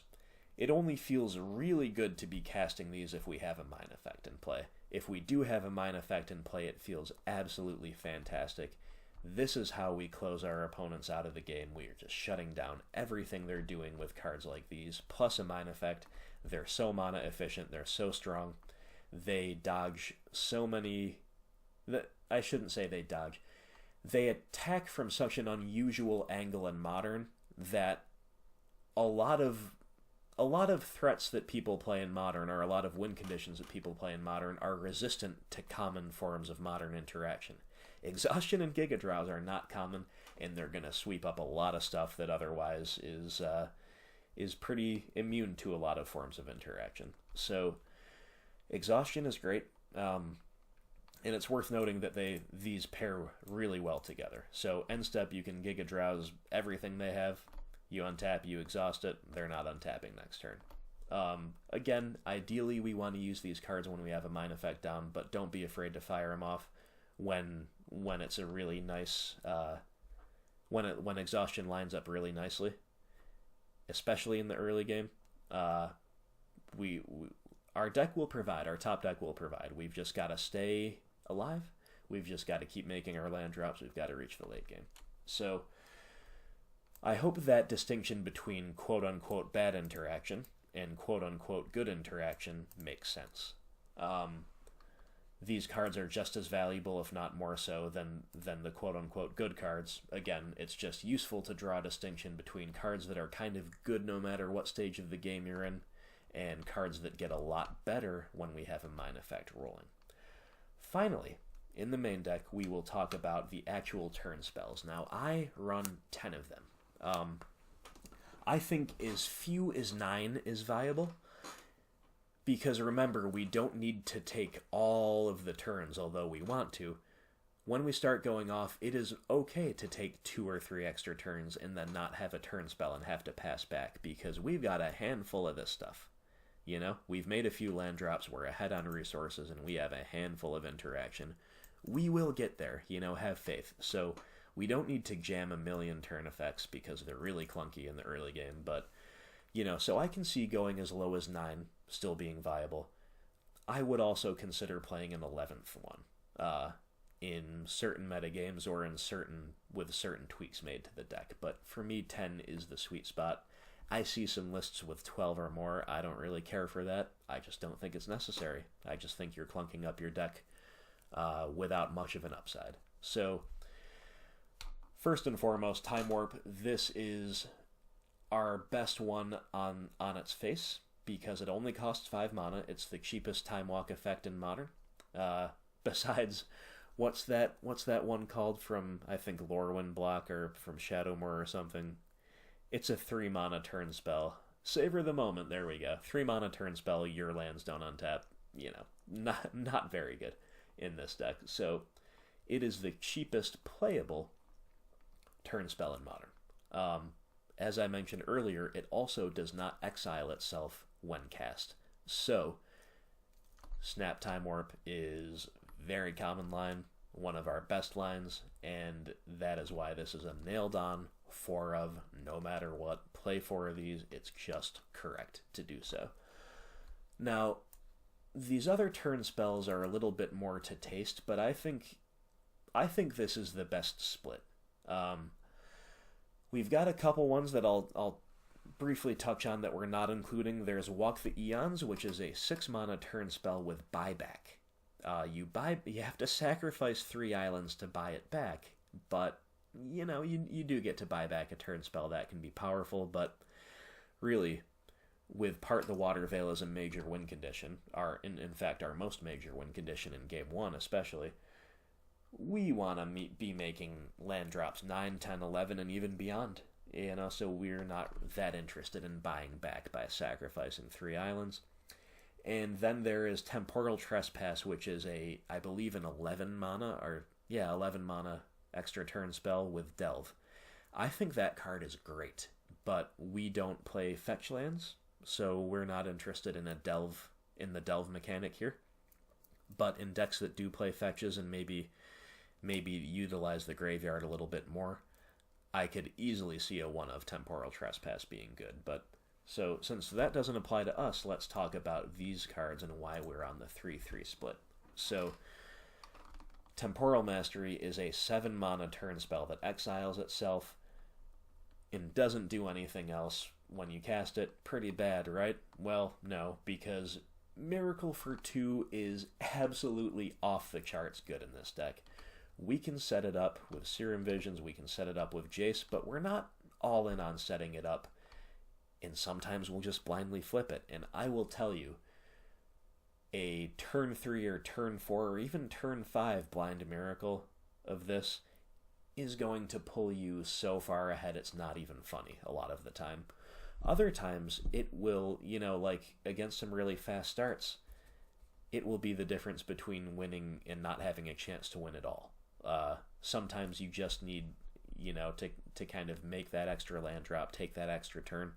it only feels really good to be casting these if we have a mine effect in play. if we do have a Mind Effect in play, it feels absolutely fantastic. This is how we close our opponents out of the game. We are just shutting down everything they're doing with cards like these, plus a Mind Effect. They're so mana efficient, they're so strong. They dodge so many... I shouldn't say they dodge. They attack from such an unusual angle in Modern that a lot of threats that people play in Modern, or a lot of win conditions that people play in Modern, are resistant to common forms of Modern interaction. Exhaustion and Giga Drowse are not common, and they're going to sweep up a lot of stuff that otherwise is pretty immune to a lot of forms of interaction. So, Exhaustion is great, and it's worth noting that these pair really well together. So, end step, you can Giga Drowse everything they have. You untap, you exhaust it, they're not untapping next turn. Again, ideally we want to use these cards when we have a Mind Effect down, but don't be afraid to fire them off when it's a really nice... when Exhaustion lines up really nicely, especially in the early game. Our deck will provide, our top deck will provide. We've just got to stay alive. We've just got to keep making our land drops. We've got to reach the late game. So... I hope that distinction between quote-unquote bad interaction and quote-unquote good interaction makes sense. These cards are just as valuable, if not more so, than the quote-unquote good cards. Again, it's just useful to draw a distinction between cards that are kind of good no matter what stage of the game you're in, and cards that get a lot better when we have a Mind Effect rolling. Finally, in the main deck, we will talk about the actual turn spells. Now, I run 10 of them. I think as few as 9 is viable, because remember, we don't need to take all of the turns, although we want to. When we start going off, it is okay to take 2 or 3 extra turns and then not have a turn spell and have to pass back, because we've got a handful of this stuff. You know, we've made a few land drops, we're ahead on resources, and we have a handful of interaction. We will get there, have faith. So... we don't need to jam a million turn effects because they're really clunky in the early game, but, so I can see going as low as 9 still being viable. I would also consider playing an 11th one in certain metagames or with certain tweaks made to the deck, but for me, 10 is the sweet spot. I see some lists with 12 or more. I don't really care for that. I just don't think it's necessary. I just think you're clunking up your deck without much of an upside. So... first and foremost, Time Warp. This is our best one on its face because it only costs 5 mana. It's the cheapest Time Walk effect in Modern. Besides, what's that one called from, I think, Lorwyn Block or from Shadowmoor or something? It's a 3 mana turn spell. Savor the moment. There we go. 3 mana turn spell. Your lands don't untap. Not very good in this deck. So it is the cheapest playable turn spell in Modern. As I mentioned earlier, it also does not exile itself when cast. So, Snap Time Warp is very common line, one of our best lines, and that is why this is a nailed on 4 of, no matter what. Play 4 of these, it's just correct to do so. Now, these other turn spells are a little bit more to taste, but I think this is the best split. We've got a couple ones that I'll briefly touch on that we're not including. There's Walk the Eons, which is a 6 mana turn spell with buyback. You have to sacrifice 3 islands to buy it back, but you do get to buy back a turn spell that can be powerful. But really, with Part the Water Veil as a major win condition, in fact our most major win condition in Game 1 especially, we want to be making land drops 9, 10, 11, and even beyond. So we're not that interested in buying back by sacrificing 3 islands. And then there is Temporal Trespass, which is I believe an 11 mana extra turn spell with Delve. I think that card is great, but we don't play fetch lands, so we're not interested in the Delve mechanic here. But in decks that do play fetches and maybe utilize the graveyard a little bit more, I could easily see a 1 of Temporal Trespass being good. But so since that doesn't apply to us, let's talk about these cards and why we're on the 3/3 split. So, Temporal Mastery is a 7 mana turn spell that exiles itself and doesn't do anything else when you cast it. Pretty bad, right? Well, no, because Miracle for 2 is absolutely off the charts good in this deck. We can set it up with Serum Visions, we can set it up with Jace, but we're not all in on setting it up, and sometimes we'll just blindly flip it. And I will tell you, a turn 3 or turn 4 or even turn 5 blind Miracle of this is going to pull you so far ahead it's not even funny a lot of the time. Other times it will, like against some really fast starts, it will be the difference between winning and not having a chance to win at all. Sometimes you just need, to kind of make that extra land drop, take that extra turn,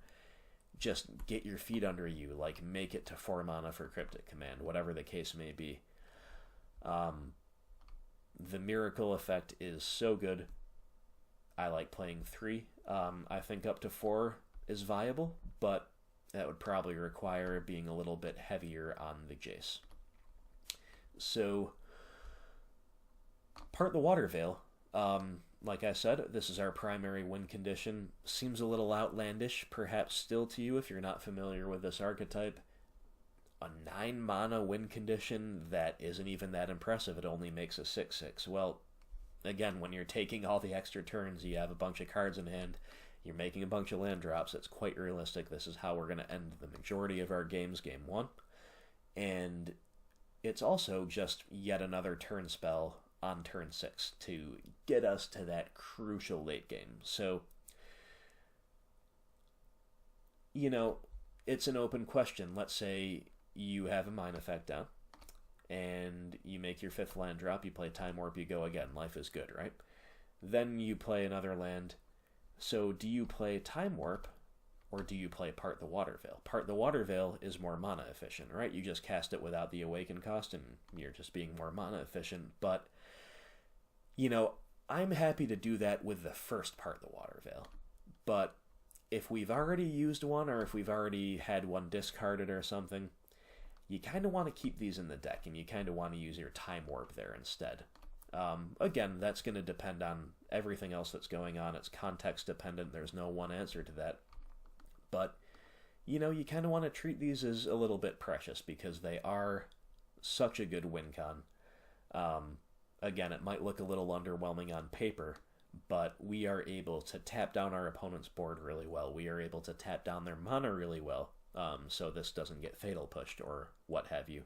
just get your feet under you, like make it to 4 mana for Cryptic Command, whatever the case may be. The Miracle effect is so good. I like playing 3. I think up to 4 is viable, but that would probably require being a little bit heavier on the Jace. So, Part the Water Veil. Like I said, this is our primary win condition. Seems a little outlandish, perhaps still to you if you're not familiar with this archetype. A 9 mana win condition that isn't even that impressive. It only makes a 6/6. Well, again, when you're taking all the extra turns, you have a bunch of cards in hand, you're making a bunch of land drops, it's quite realistic. This is how we're going to end the majority of our games, game 1. And it's also just yet another turn spell on turn 6 to get us to that crucial late game. So, it's an open question. Let's say you have a Mind Effect down, and you make your 5th land drop, you play Time Warp, you go again. Life is good, right? Then you play another land. So do you play Time Warp, or do you play Part the Water Veil? Part the Water Veil is more mana efficient, right? You just cast it without the Awaken cost, and you're just being more mana efficient. But, I'm happy to do that with the first Part the Water Veil. But if we've already used one, or if we've already had one discarded or something, you kind of want to keep these in the deck, and you kind of want to use your Time Warp there instead. Again, that's going to depend on everything else that's going on. It's context dependent. There's no one answer to that. But, you kind of want to treat these as a little bit precious because they are such a good win con. Again, it might look a little underwhelming on paper, but we are able to tap down our opponent's board really well. We are able to tap down their mana really well, so this doesn't get fatal pushed or what have you.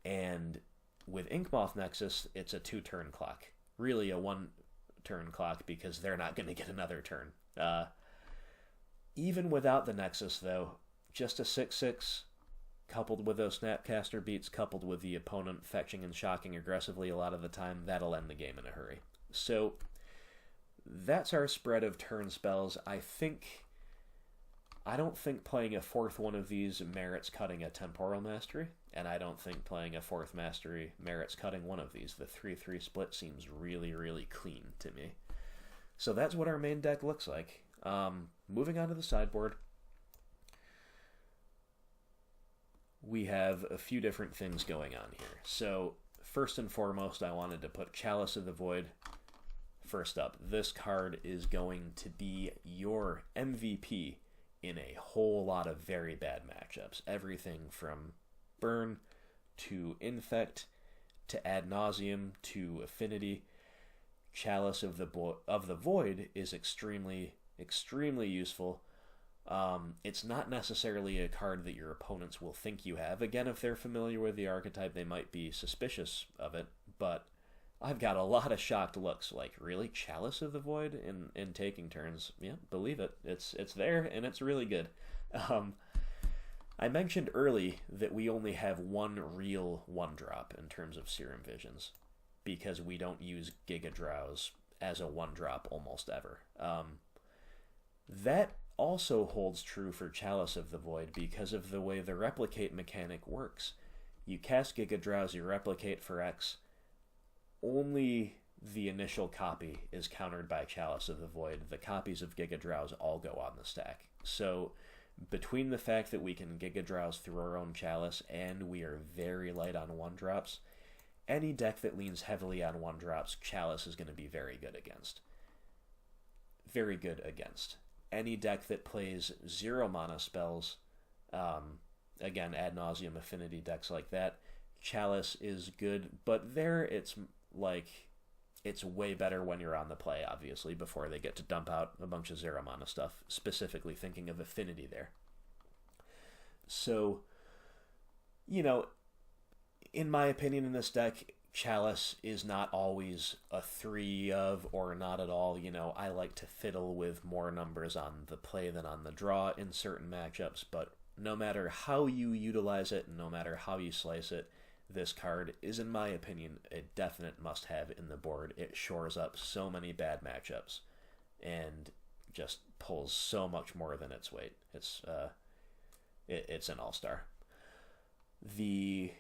And with Inkmoth Nexus, it's a 2-turn clock. Really a 1-turn clock because they're not going to get another turn. Even without the Nexus, though, just a 6/6, coupled with those Snapcaster beats, coupled with the opponent fetching and shocking aggressively a lot of the time, that'll end the game in a hurry. So, that's our spread of turn spells. I don't think playing a 4th one of these merits cutting a Temporal Mastery, and I don't think playing a 4th Mastery merits cutting one of these. The 3/3 split seems really, really clean to me. So that's what our main deck looks like. Moving on to the sideboard, we have a few different things going on here. So, first and foremost, I wanted to put Chalice of the Void first up. This card is going to be your MVP in a whole lot of very bad matchups. Everything from Burn to Infect to Ad Nauseam to Affinity. Chalice of the Void is extremely useful. It's not necessarily a card that your opponents will think you have. Again, if they're familiar with the archetype, they might be suspicious of it, but I've got a lot of shocked looks, like, really? Chalice of the Void in taking turns? Yeah, believe it. It's there, and it's really good. I mentioned early that we only have one real 1-drop in terms of Serum Visions, because we don't use Giga Drowse as a 1-drop almost ever. That also holds true for Chalice of the Void because of the way the replicate mechanic works. You cast Giga Drowse, you replicate for X, only the initial copy is countered by Chalice of the Void. The copies of Giga Drowse all go on the stack. So, between the fact that we can Giga Drowse through our own Chalice and we are very light on 1-drops, any deck that leans heavily on 1-drops, Chalice is going to be very good against. Very good against. Any deck that plays 0 mana spells, again, ad nauseum affinity decks like that, Chalice is good, but there it's way better when you're on the play, obviously, before they get to dump out a bunch of 0 mana stuff, specifically thinking of affinity there. So, in my opinion, in this deck, Chalice is not always a 3 of, or not at all. I like to fiddle with more numbers on the play than on the draw in certain matchups, but no matter how you utilize it, no matter how you slice it, this card is, in my opinion, a definite must-have in the board. It shores up so many bad matchups and just pulls so much more than its weight. It's an all-star. The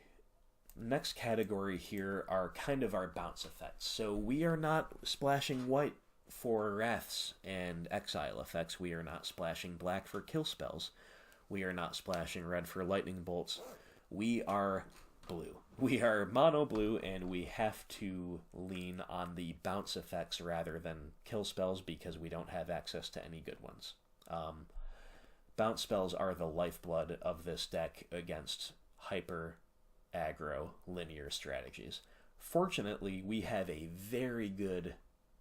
next category here are kind of our bounce effects. So we are not splashing white for Wraths and Exile effects. We are not splashing black for kill spells. We are not splashing red for lightning bolts. We are blue. We are mono blue, and we have to lean on the bounce effects rather than kill spells because we don't have access to any good ones. Bounce spells are the lifeblood of this deck against hyper aggro linear strategies. Fortunately, we have a very good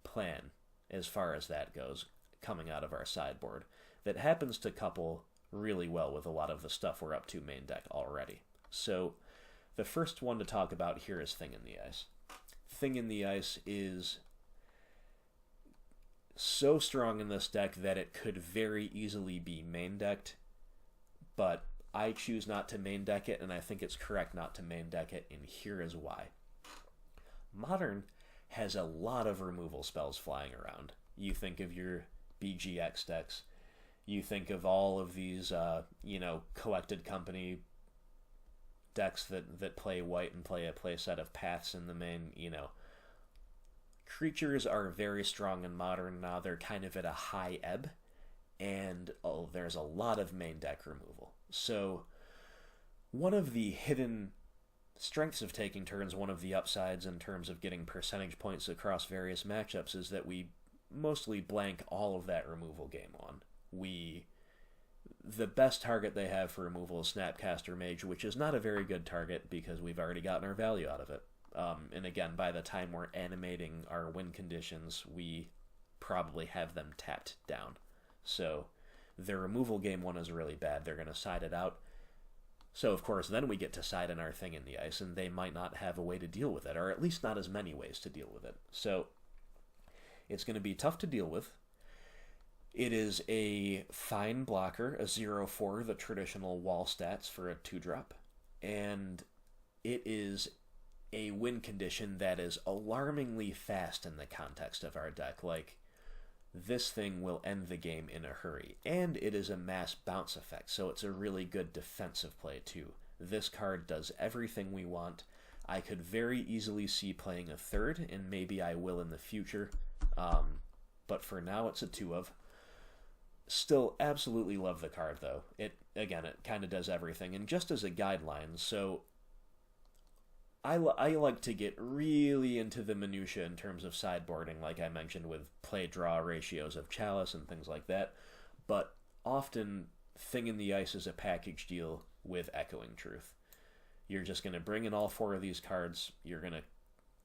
plan as far as that goes coming out of our sideboard that happens to couple really well with a lot of the stuff we're up to main deck already. So the first one to talk about here is Thing in the Ice. Thing in the Ice is so strong in this deck that it could very easily be main decked, but I choose not to main deck it, and I think it's correct not to main deck it, and here is why. Modern has a lot of removal spells flying around. You think of your BGX decks, you think of all of these, collected company decks that play white and play a play set of paths in the main, Creatures are very strong in Modern now. They're kind of at a high ebb, and there's a lot of main deck removal. So one of the hidden strengths of taking turns, one of the upsides in terms of getting percentage points across various matchups, is that we mostly blank all of that removal game on. The best target they have for removal is Snapcaster Mage, which is not a very good target because we've already gotten our value out of it. And again, by the time we're animating our win conditions, we probably have them tapped down. So their removal game one is really bad. They're going to side it out. So, of course, then we get to side in our Thing in the Ice, and they might not have a way to deal with it, or at least not as many ways to deal with it. So it's going to be tough to deal with. It is a fine blocker, a 0/4, the traditional wall stats for a 2-drop. And it is a win condition that is alarmingly fast in the context of our deck. Like, this thing will end the game in a hurry. And it is a mass bounce effect, so it's a really good defensive play, too. This card does everything we want. I could very easily see playing a 3rd, and maybe I will in the future. But for now, it's a 2 of. Still absolutely love the card, though. It kind of does everything. And just as a guideline, so I like to get really into the minutia in terms of sideboarding, like I mentioned, with play-draw ratios of Chalice and things like that. But often, Thing in the Ice is a package deal with Echoing Truth. You're just going to bring in all 4 of these cards.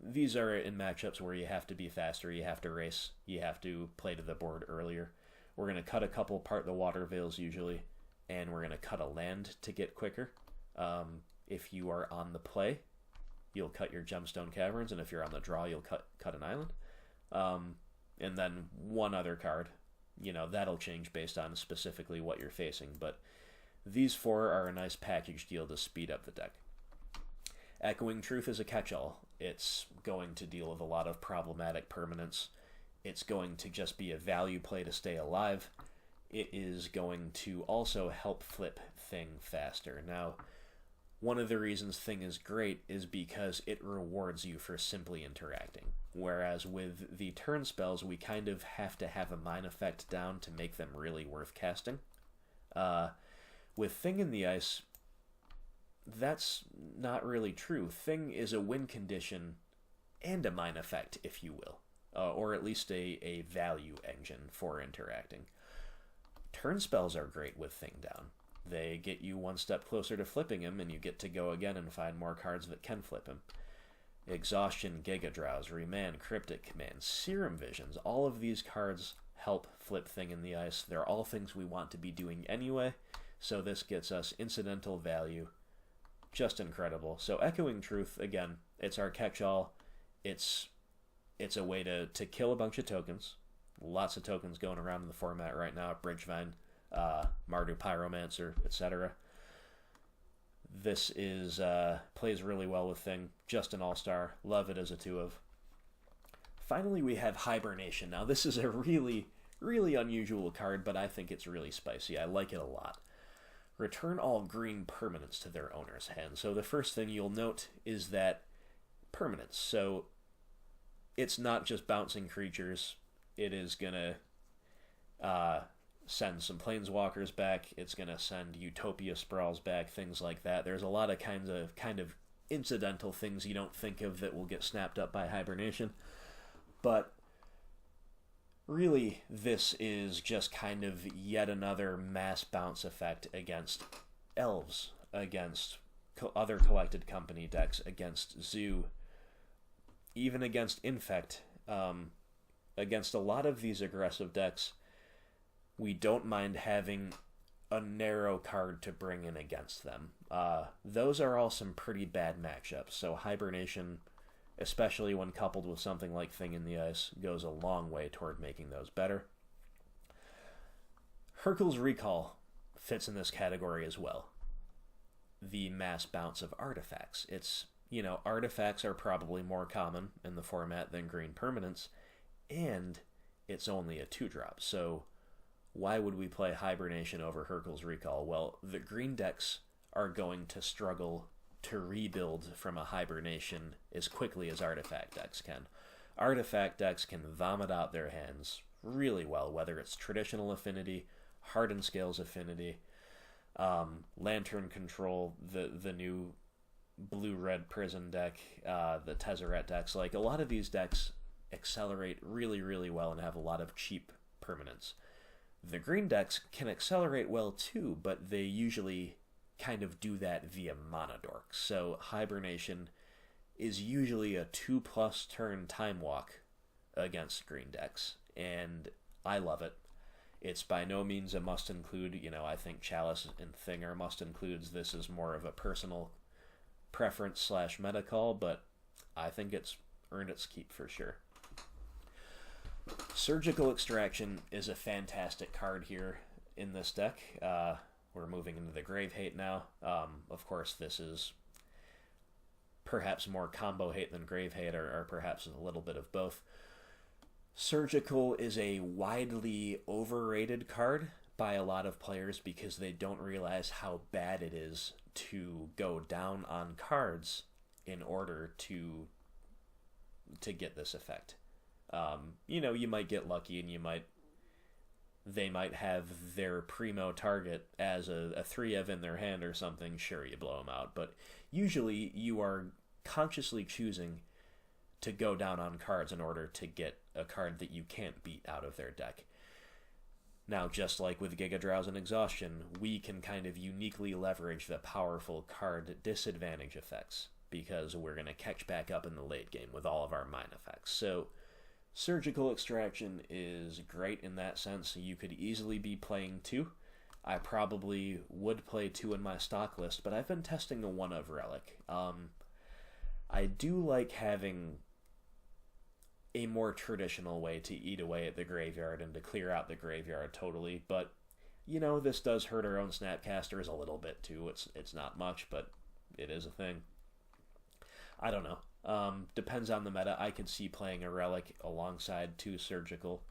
These are in matchups where you have to be faster, you have to race, you have to play to the board earlier. We're going to cut a couple Part the Water Veils usually, and we're going to cut a land to get quicker. If you are on the play, you'll cut your Gemstone Caverns, and if you're on the draw, you'll cut an island. And then one other card. That'll change based on specifically what you're facing, but these 4 are a nice package deal to speed up the deck. Echoing Truth is a catch-all. It's going to deal with a lot of problematic permanents. It's going to just be a value play to stay alive. It is going to also help flip Thing faster. Now, one of the reasons Thing is great is because it rewards you for simply interacting. Whereas with the turn spells, we kind of have to have a mind effect down to make them really worth casting. With Thing in the Ice, that's not really true. Thing is a win condition and a mine effect, if you will, or at least a value engine for interacting. Turn spells are great with Thing down. They get you one step closer to flipping him, and you get to go again and find more cards that can flip him. Exhaustion, Giga Drowse, Remand, Cryptic Command, Serum Visions, all of these cards help flip Thing in the ice. They're all things we want to be doing anyway, so this gets us incidental value. Just incredible. So Echoing Truth, again, it's our catch-all. It's a way to kill a bunch of tokens. Lots of tokens going around in the format right now. Bridgevine, Mardu Pyromancer, etc. This is plays really well with Thing. Just an all-star. Love it as a 2 of. Finally, we have Hibernation. Now, this is a really, really unusual card, but I think it's really spicy. I like it a lot. Return all green permanents to their owner's hand. So the first thing you'll note is that permanents. So it's not just bouncing creatures. It is going to send some Planeswalkers back. It's going to send Utopia Sprawls back, things like that. There's a lot of kind of incidental things you don't think of that will get snapped up by Hibernation. But really, this is just kind of yet another mass bounce effect against Elves, against other Collected Company decks, against Zoo, even against Infect. Against a lot of these aggressive decks, we don't mind having a narrow card to bring in against them. Those are all some pretty bad matchups, so Hibernation, especially when coupled with something like Thing in the Ice, goes a long way toward making those better. Hurkyl's Recall fits in this category as well. The mass bounce of artifacts. It's, artifacts are probably more common in the format than green permanents, and it's only a 2-drop, so why would we play Hibernation over Hurkyl's Recall? Well, the green decks are going to struggle to rebuild from a Hibernation as quickly as artifact decks can. Artifact decks can vomit out their hands really well, whether it's Traditional Affinity, Hardened Scales Affinity, Lantern Control, the new blue-red Prison deck, the Tezzeret decks. Like, a lot of these decks accelerate really, really well and have a lot of cheap permanents. The green decks can accelerate well too, but they usually kind of do that via Monodork. So Hibernation is usually a 2+ turn time walk against green decks, and I love it. It's by no means a must include. I think Chalice and Thing are must includes. This is more of a personal preference / meta call, but I think it's earned its keep for sure. Surgical Extraction is a fantastic card here in this deck. We're moving into the Grave Hate now. Of course, this is perhaps more combo hate than Grave Hate, or perhaps a little bit of both. Surgical is a widely overrated card by a lot of players because they don't realize how bad it is to go down on cards in order to get this effect. You might get lucky and they might have their primo target as a 3-of in their hand or something. Sure, you blow them out, but usually you are consciously choosing to go down on cards in order to get a card that you can't beat out of their deck. Now, just like with Giga Drowse and Exhaustion, we can kind of uniquely leverage the powerful card disadvantage effects because we're going to catch back up in the late game with all of our mine effects. So Surgical Extraction is great in that sense. You could easily be playing 2. I probably would play 2 in my stock list, but I've been testing the 1-of Relic. I do like having a more traditional way to eat away at the graveyard and to clear out the graveyard totally, but this does hurt our own Snapcasters a little bit too. It's not much, but it is a thing. I don't know. Depends on the meta. I could see playing a Relic alongside 2 Surgical.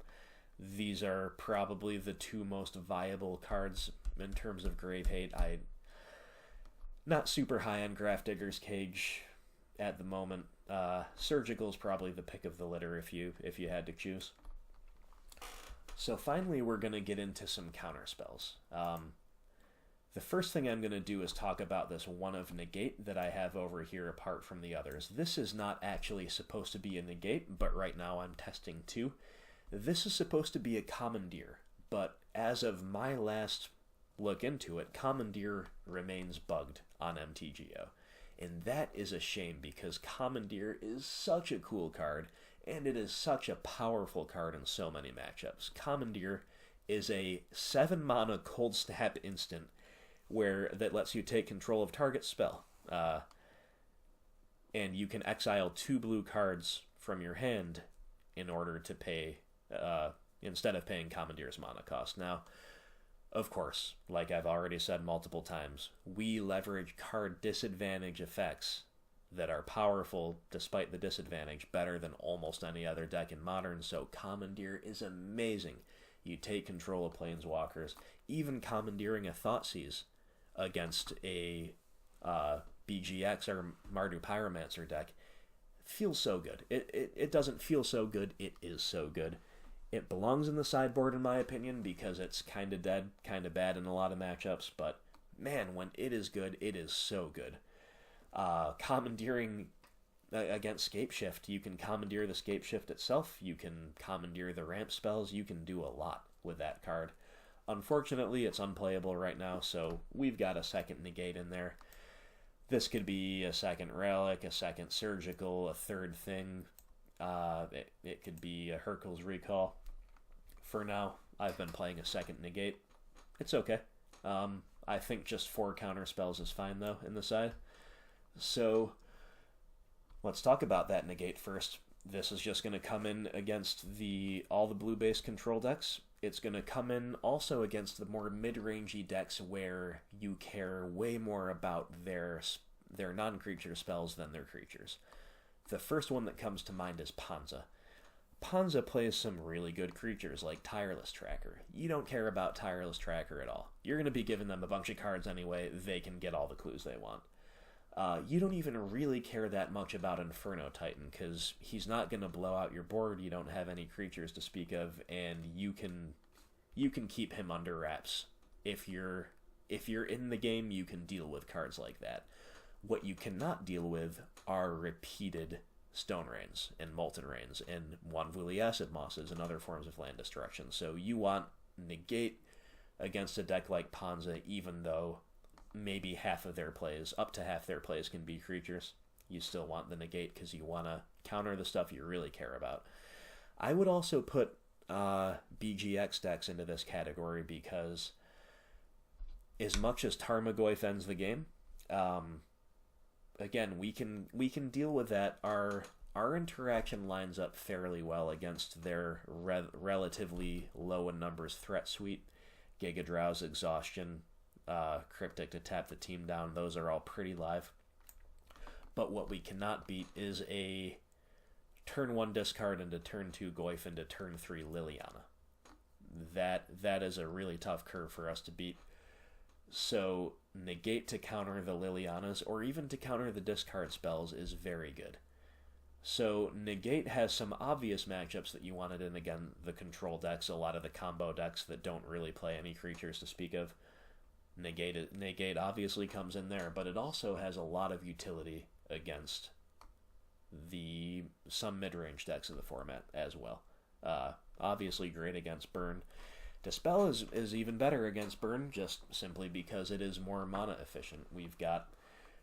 These are probably the 2 most viable cards in terms of Grave Hate. Not super high on Grafdigger's Cage at the moment. Surgical is probably the pick of the litter if you had to choose. So finally, we're going to get into some counter spells. The first thing I'm going to do is talk about this one of negate that I have over here apart from the others. This is not actually supposed to be a negate, but right now I'm testing two. This is supposed to be a commandeer, but as of my last look into it, commandeer remains bugged on MTGO. And that is a shame because commandeer is such a cool card, and it is such a powerful card in so many matchups. Commandeer is a 7 mana cold snap instant that lets you take control of target spell. And you can exile 2 blue cards from your hand in order to pay, instead of paying Commandeer's mana cost. Now, of course, like I've already said multiple times, we leverage card disadvantage effects that are powerful despite the disadvantage better than almost any other deck in Modern, so Commandeer is amazing. You take control of Planeswalkers. Even commandeering a Thoughtseize against a BGX or Mardu Pyromancer deck feels so good. It doesn't feel so good, it is so good. It belongs in the sideboard in my opinion because it's kind of dead, kind of bad in a lot of matchups, but man, when it is good, it is so good. Commandeering against Scapeshift, you can commandeer the Scapeshift itself, you can commandeer the ramp spells, you can do a lot with that card. Unfortunately, it's unplayable right now, so we've got a second negate in there. This could be a second relic, a second surgical, a third thing. It could be a Hercule's Recall. For now, I've been playing a second negate. It's okay. I think just 4 counter spells is fine, though, in the side. So, let's talk about that negate first. This is just going to come in against all the blue-based control decks. It's going to come in also against the more mid-rangey decks where you care way more about their non-creature spells than their creatures. The first one that comes to mind is Panza. Panza plays some really good creatures like Tireless Tracker. You don't care about Tireless Tracker at all. You're going to be giving them a bunch of cards anyway. They can get all the clues they want. You don't even really care that much about Inferno Titan, because he's not going to blow out your board, you don't have any creatures to speak of, and you can keep him under wraps. If you're in the game, you can deal with cards like that. What you cannot deal with are repeated Stone Rains and Molten Rains and Wanvuli Acid Mosses and other forms of land destruction. So you want negate against a deck like Panza, even though maybe half of their plays, up to half their plays, can be creatures. You still want the negate because you want to counter the stuff you really care about. I would also put BGX decks into this category because as much as Tarmogoyf ends the game, again, we can deal with that. Our interaction lines up fairly well against their relatively low in numbers threat suite. Giga Drowse, Exhaustion, Cryptic to tap the team down, those are all pretty live. But what we cannot beat is a turn 1 discard into turn 2 Goyf into turn 3 Liliana. That is a really tough curve for us to beat. So negate to counter the Lilianas, or even to counter the discard spells, is very good. So negate has some obvious matchups that you wanted in, again, the control decks, a lot of the combo decks that don't really play any creatures to speak of. Negate obviously comes in there, but it also has a lot of utility against some mid-range decks in the format as well. Obviously great against Burn. Dispel is even better against Burn, just simply because it is more mana efficient. We've got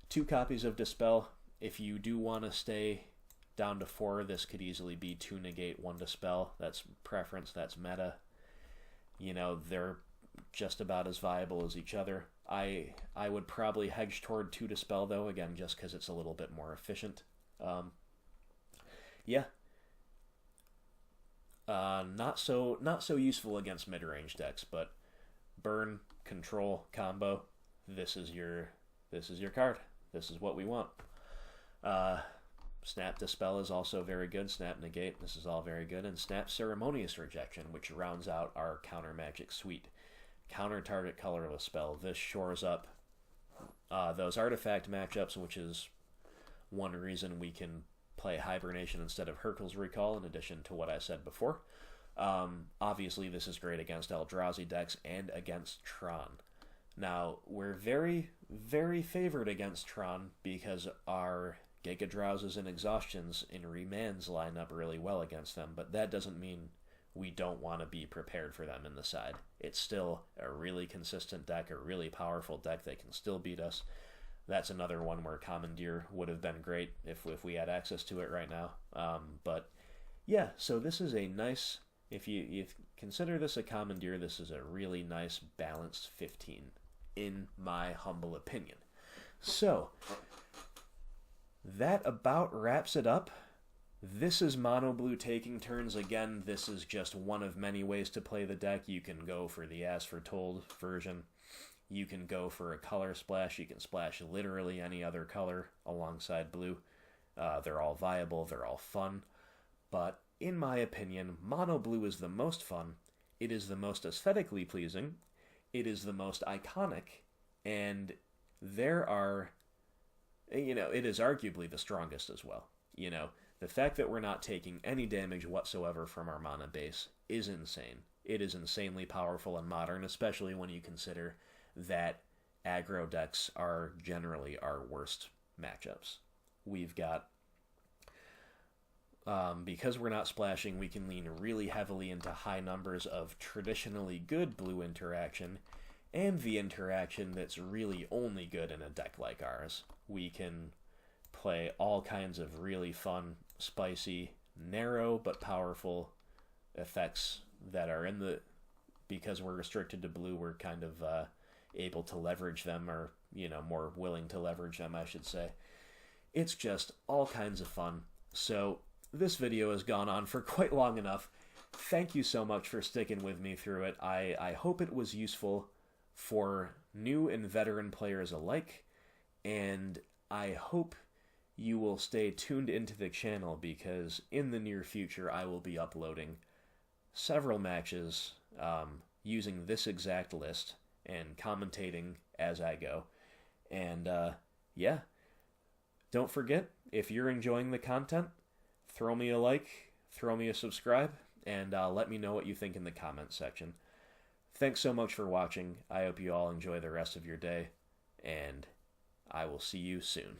2 copies of Dispel. If you do want to stay down to 4, this could easily be 2 negate, 1 Dispel. That's preference, that's meta. You know, they're just about as viable as each other. I would probably hedge toward 2 Dispel, though, again, just because it's a little bit more efficient. Yeah. Not so useful against mid-range decks, but Burn, Control, Combo, this is your card. This is what we want. Snap Dispel is also very good. Snap Negate, this is all very good. And Snap Ceremonious Rejection, which rounds out our counter magic suite. Counter target colorless spell. This shores up those artifact matchups, which is one reason we can play Hibernation instead of Hercule's Recall, in addition to what I said before. Obviously, this is great against Eldrazi decks and against Tron. Now, we're very, very favored against Tron because our Giga Drowses and Exhaustions in Remands line up really well against them, but that doesn't mean we don't want to be prepared for them in the side. It's still a really consistent deck, a really powerful deck that can still beat us. That's another one where Commandeer would have been great if we had access to it right now. But yeah, so this is a nice, if you consider this a Commandeer, this is a really nice balanced 15, in my humble opinion. So, that about wraps it up. This is Mono Blue taking turns. Again, this is just one of many ways to play the deck. You can go for the As Foretold version. You can go for a color splash. You can splash literally any other color alongside blue. They're all viable. They're all fun. But in my opinion, Mono Blue is the most fun. It is the most aesthetically pleasing. It is the most iconic. And there are, it is arguably the strongest as well. The fact that we're not taking any damage whatsoever from our mana base is insane. It is insanely powerful and modern, especially when you consider that aggro decks are generally our worst matchups. We've got, because we're not splashing, we can lean really heavily into high numbers of traditionally good blue interaction, and the interaction that's really only good in a deck like ours. We can play all kinds of really fun, spicy, narrow but powerful effects that are in the... Because we're restricted to blue, we're kind of able to leverage them, or, more willing to leverage them, I should say. It's just all kinds of fun. So, this video has gone on for quite long enough. Thank you so much for sticking with me through it. I hope it was useful for new and veteran players alike, and I hope you will stay tuned into the channel, because in the near future I will be uploading several matches using this exact list and commentating as I go. And yeah, don't forget, if you're enjoying the content, throw me a like, throw me a subscribe, and let me know what you think in the comments section. Thanks so much for watching. I hope you all enjoy the rest of your day, and I will see you soon.